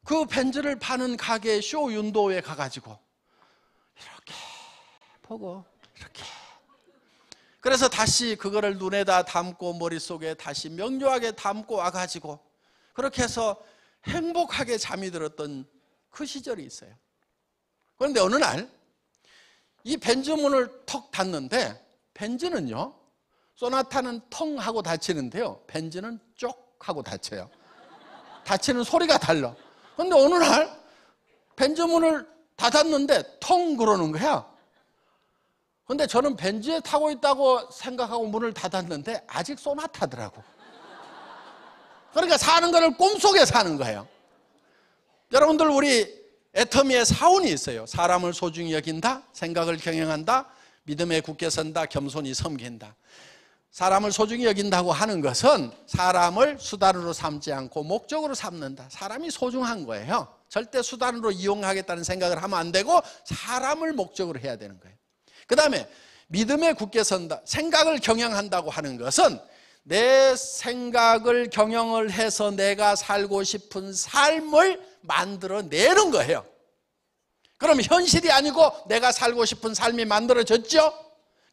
그 벤츠를 파는 가게 쇼윈도우에 가가지고 이렇게 보고 이렇게, 그래서 다시 그거를 눈에다 담고 머릿속에 다시 명료하게 담고 와가지고 그렇게 해서 행복하게 잠이 들었던 그 시절이 있어요. 그런데 어느 날 이 벤츠 문을 턱 닫는데, 벤츠는요 소나타는 텅 하고 닫히는데요 벤츠는 쪽 하고 닫혀요. 닫히는 소리가 달라. 그런데 어느 날 벤츠 문을 닫았는데 텅 그러는 거야. 그런데 저는 벤츠에 타고 있다고 생각하고 문을 닫았는데 아직 소나타더라고. 그러니까 사는 거를 꿈속에 사는 거예요. 여러분들, 우리 애터미의 사원이 있어요. 사람을 소중히 여긴다, 생각을 경영한다, 믿음에 굳게 선다, 겸손히 섬긴다. 사람을 소중히 여긴다고 하는 것은 사람을 수단으로 삼지 않고 목적으로 삼는다. 사람이 소중한 거예요. 절대 수단으로 이용하겠다는 생각을 하면 안 되고 사람을 목적으로 해야 되는 거예요. 그 다음에 믿음에 굳게 선다, 생각을 경영한다고 하는 것은 내 생각을 경영을 해서 내가 살고 싶은 삶을 만들어내는 거예요. 그럼 현실이 아니고 내가 살고 싶은 삶이 만들어졌죠?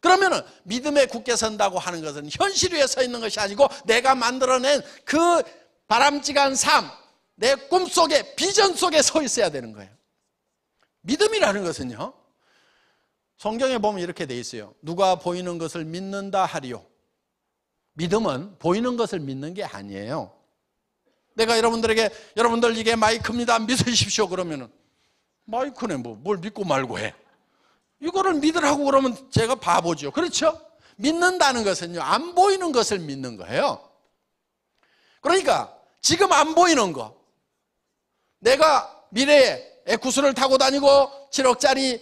그러면은 믿음에 굳게 선다고 하는 것은 현실 위에 서 있는 것이 아니고 내가 만들어낸 그 바람직한 삶, 내 꿈속에, 비전 속에 서 있어야 되는 거예요. 믿음이라는 것은요, 성경에 보면 이렇게 돼 있어요. 누가 보이는 것을 믿는다 하리요. 믿음은 보이는 것을 믿는 게 아니에요. 내가 여러분들에게 여러분들 이게 마이크입니다, 믿으십시오 그러면은 마이크네 뭘 믿고 말고 해. 이거를 믿으라고 그러면 제가 바보죠. 그렇죠? 믿는다는 것은요, 안 보이는 것을 믿는 거예요. 그러니까 지금 안 보이는 거, 내가 미래에 에쿠스를 타고 다니고 7억짜리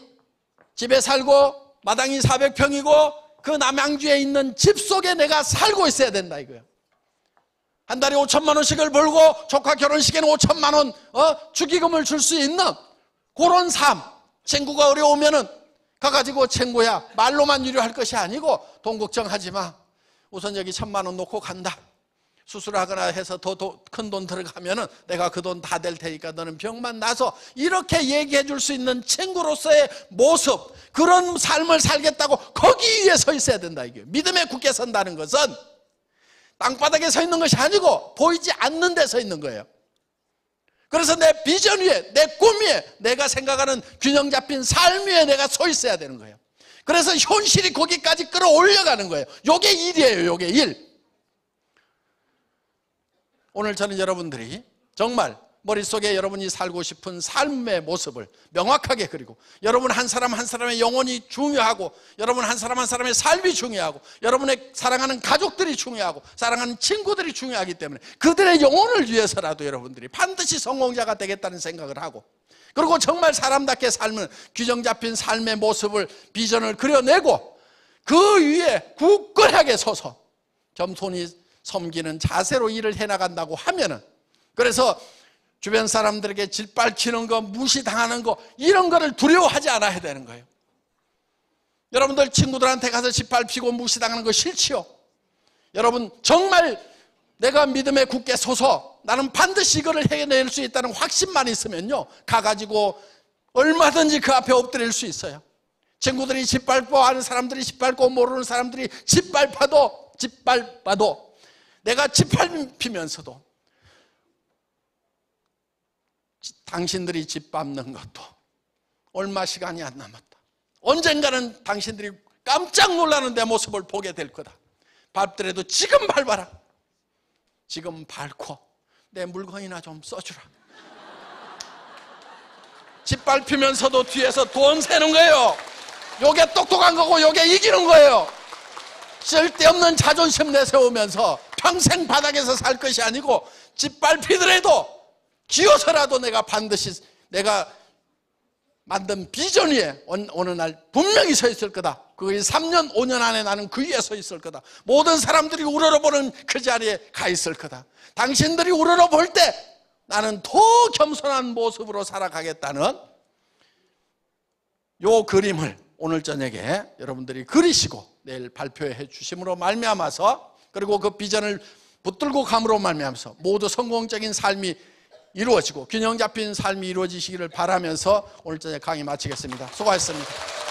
집에 살고 마당이 400평이고 그 남양주에 있는 집 속에 내가 살고 있어야 된다 이거예요. 한 달에 5천만 원씩을 벌고 조카 결혼식에는 5천만 원 축의금을 줄 수 있는 그런 삶. 친구가 어려우면은 가가지고 친구야 말로만 유료할 것이 아니고 돈 걱정하지 마, 우선 여기 1,000만 원 놓고 간다, 수술하거나 해서 더 큰 돈 들어가면은 내가 그 돈 다 댈 테니까 너는 병만 나서, 이렇게 얘기해 줄 수 있는 친구로서의 모습, 그런 삶을 살겠다고 거기 위에 서 있어야 된다 이게. 믿음에 굳게 선다는 것은 땅바닥에 서 있는 것이 아니고 보이지 않는 데 서 있는 거예요. 그래서 내 비전 위에, 내 꿈 위에, 내가 생각하는 균형 잡힌 삶 위에 내가 서 있어야 되는 거예요. 그래서 현실이 거기까지 끌어올려가는 거예요. 요게 일이에요. 요게 일. 오늘 저는 여러분들이 정말 머릿속에 여러분이 살고 싶은 삶의 모습을 명확하게 그리고, 여러분 한 사람 한 사람의 영혼이 중요하고, 여러분 한 사람 한 사람의 삶이 중요하고, 여러분의 사랑하는 가족들이 중요하고, 사랑하는 친구들이 중요하기 때문에 그들의 영혼을 위해서라도 여러분들이 반드시 성공자가 되겠다는 생각을 하고, 그리고 정말 사람답게 삶은 규정 잡힌 삶의 모습을, 비전을 그려내고 그 위에 굳건하게 서서 겸손히 섬기는 자세로 일을 해나간다고 하면은, 그래서 주변 사람들에게 짓밟히는 거, 무시당하는 거, 이런 거를 두려워하지 않아야 되는 거예요. 여러분들 친구들한테 가서 짓밟히고 무시당하는 거 싫지요? 여러분 정말 내가 믿음에 굳게 서서 나는 반드시 이거를 해낼 수 있다는 확신만 있으면요, 가가지고 얼마든지 그 앞에 엎드릴 수 있어요. 친구들이 짓밟고, 아는 사람들이 짓밟고, 모르는 사람들이 짓밟아도 내가 짓밟히면서도 당신들이 짓밟는 것도 얼마 시간이 안 남았다. 언젠가는 당신들이 깜짝 놀라는 내 모습을 보게 될 거다. 밟더라도 지금 밟아라. 지금 밟고 내 물건이나 좀 써주라. 짓밟히면서도 뒤에서 돈 세는 거예요. 요게 똑똑한 거고 요게 이기는 거예요. 쓸데없는 자존심 내세우면서 평생 바닥에서 살 것이 아니고, 짓밟히더라도 기어서라도 내가 반드시 내가 만든 비전 위에 어느 날 분명히 서 있을 거다. 그게 3년, 5년 안에 나는 그 위에 서 있을 거다. 모든 사람들이 우러러보는 그 자리에 가 있을 거다. 당신들이 우러러볼 때 나는 더 겸손한 모습으로 살아가겠다는 요 그림을 오늘 저녁에 여러분들이 그리시고 내일 발표해 주심으로 말미암아서, 그리고 그 비전을 붙들고 감으로 말미암아서 모두 성공적인 삶이 이루어지고 균형 잡힌 삶이 이루어지시기를 바라면서 오늘 저녁 강의 마치겠습니다. 수고하셨습니다.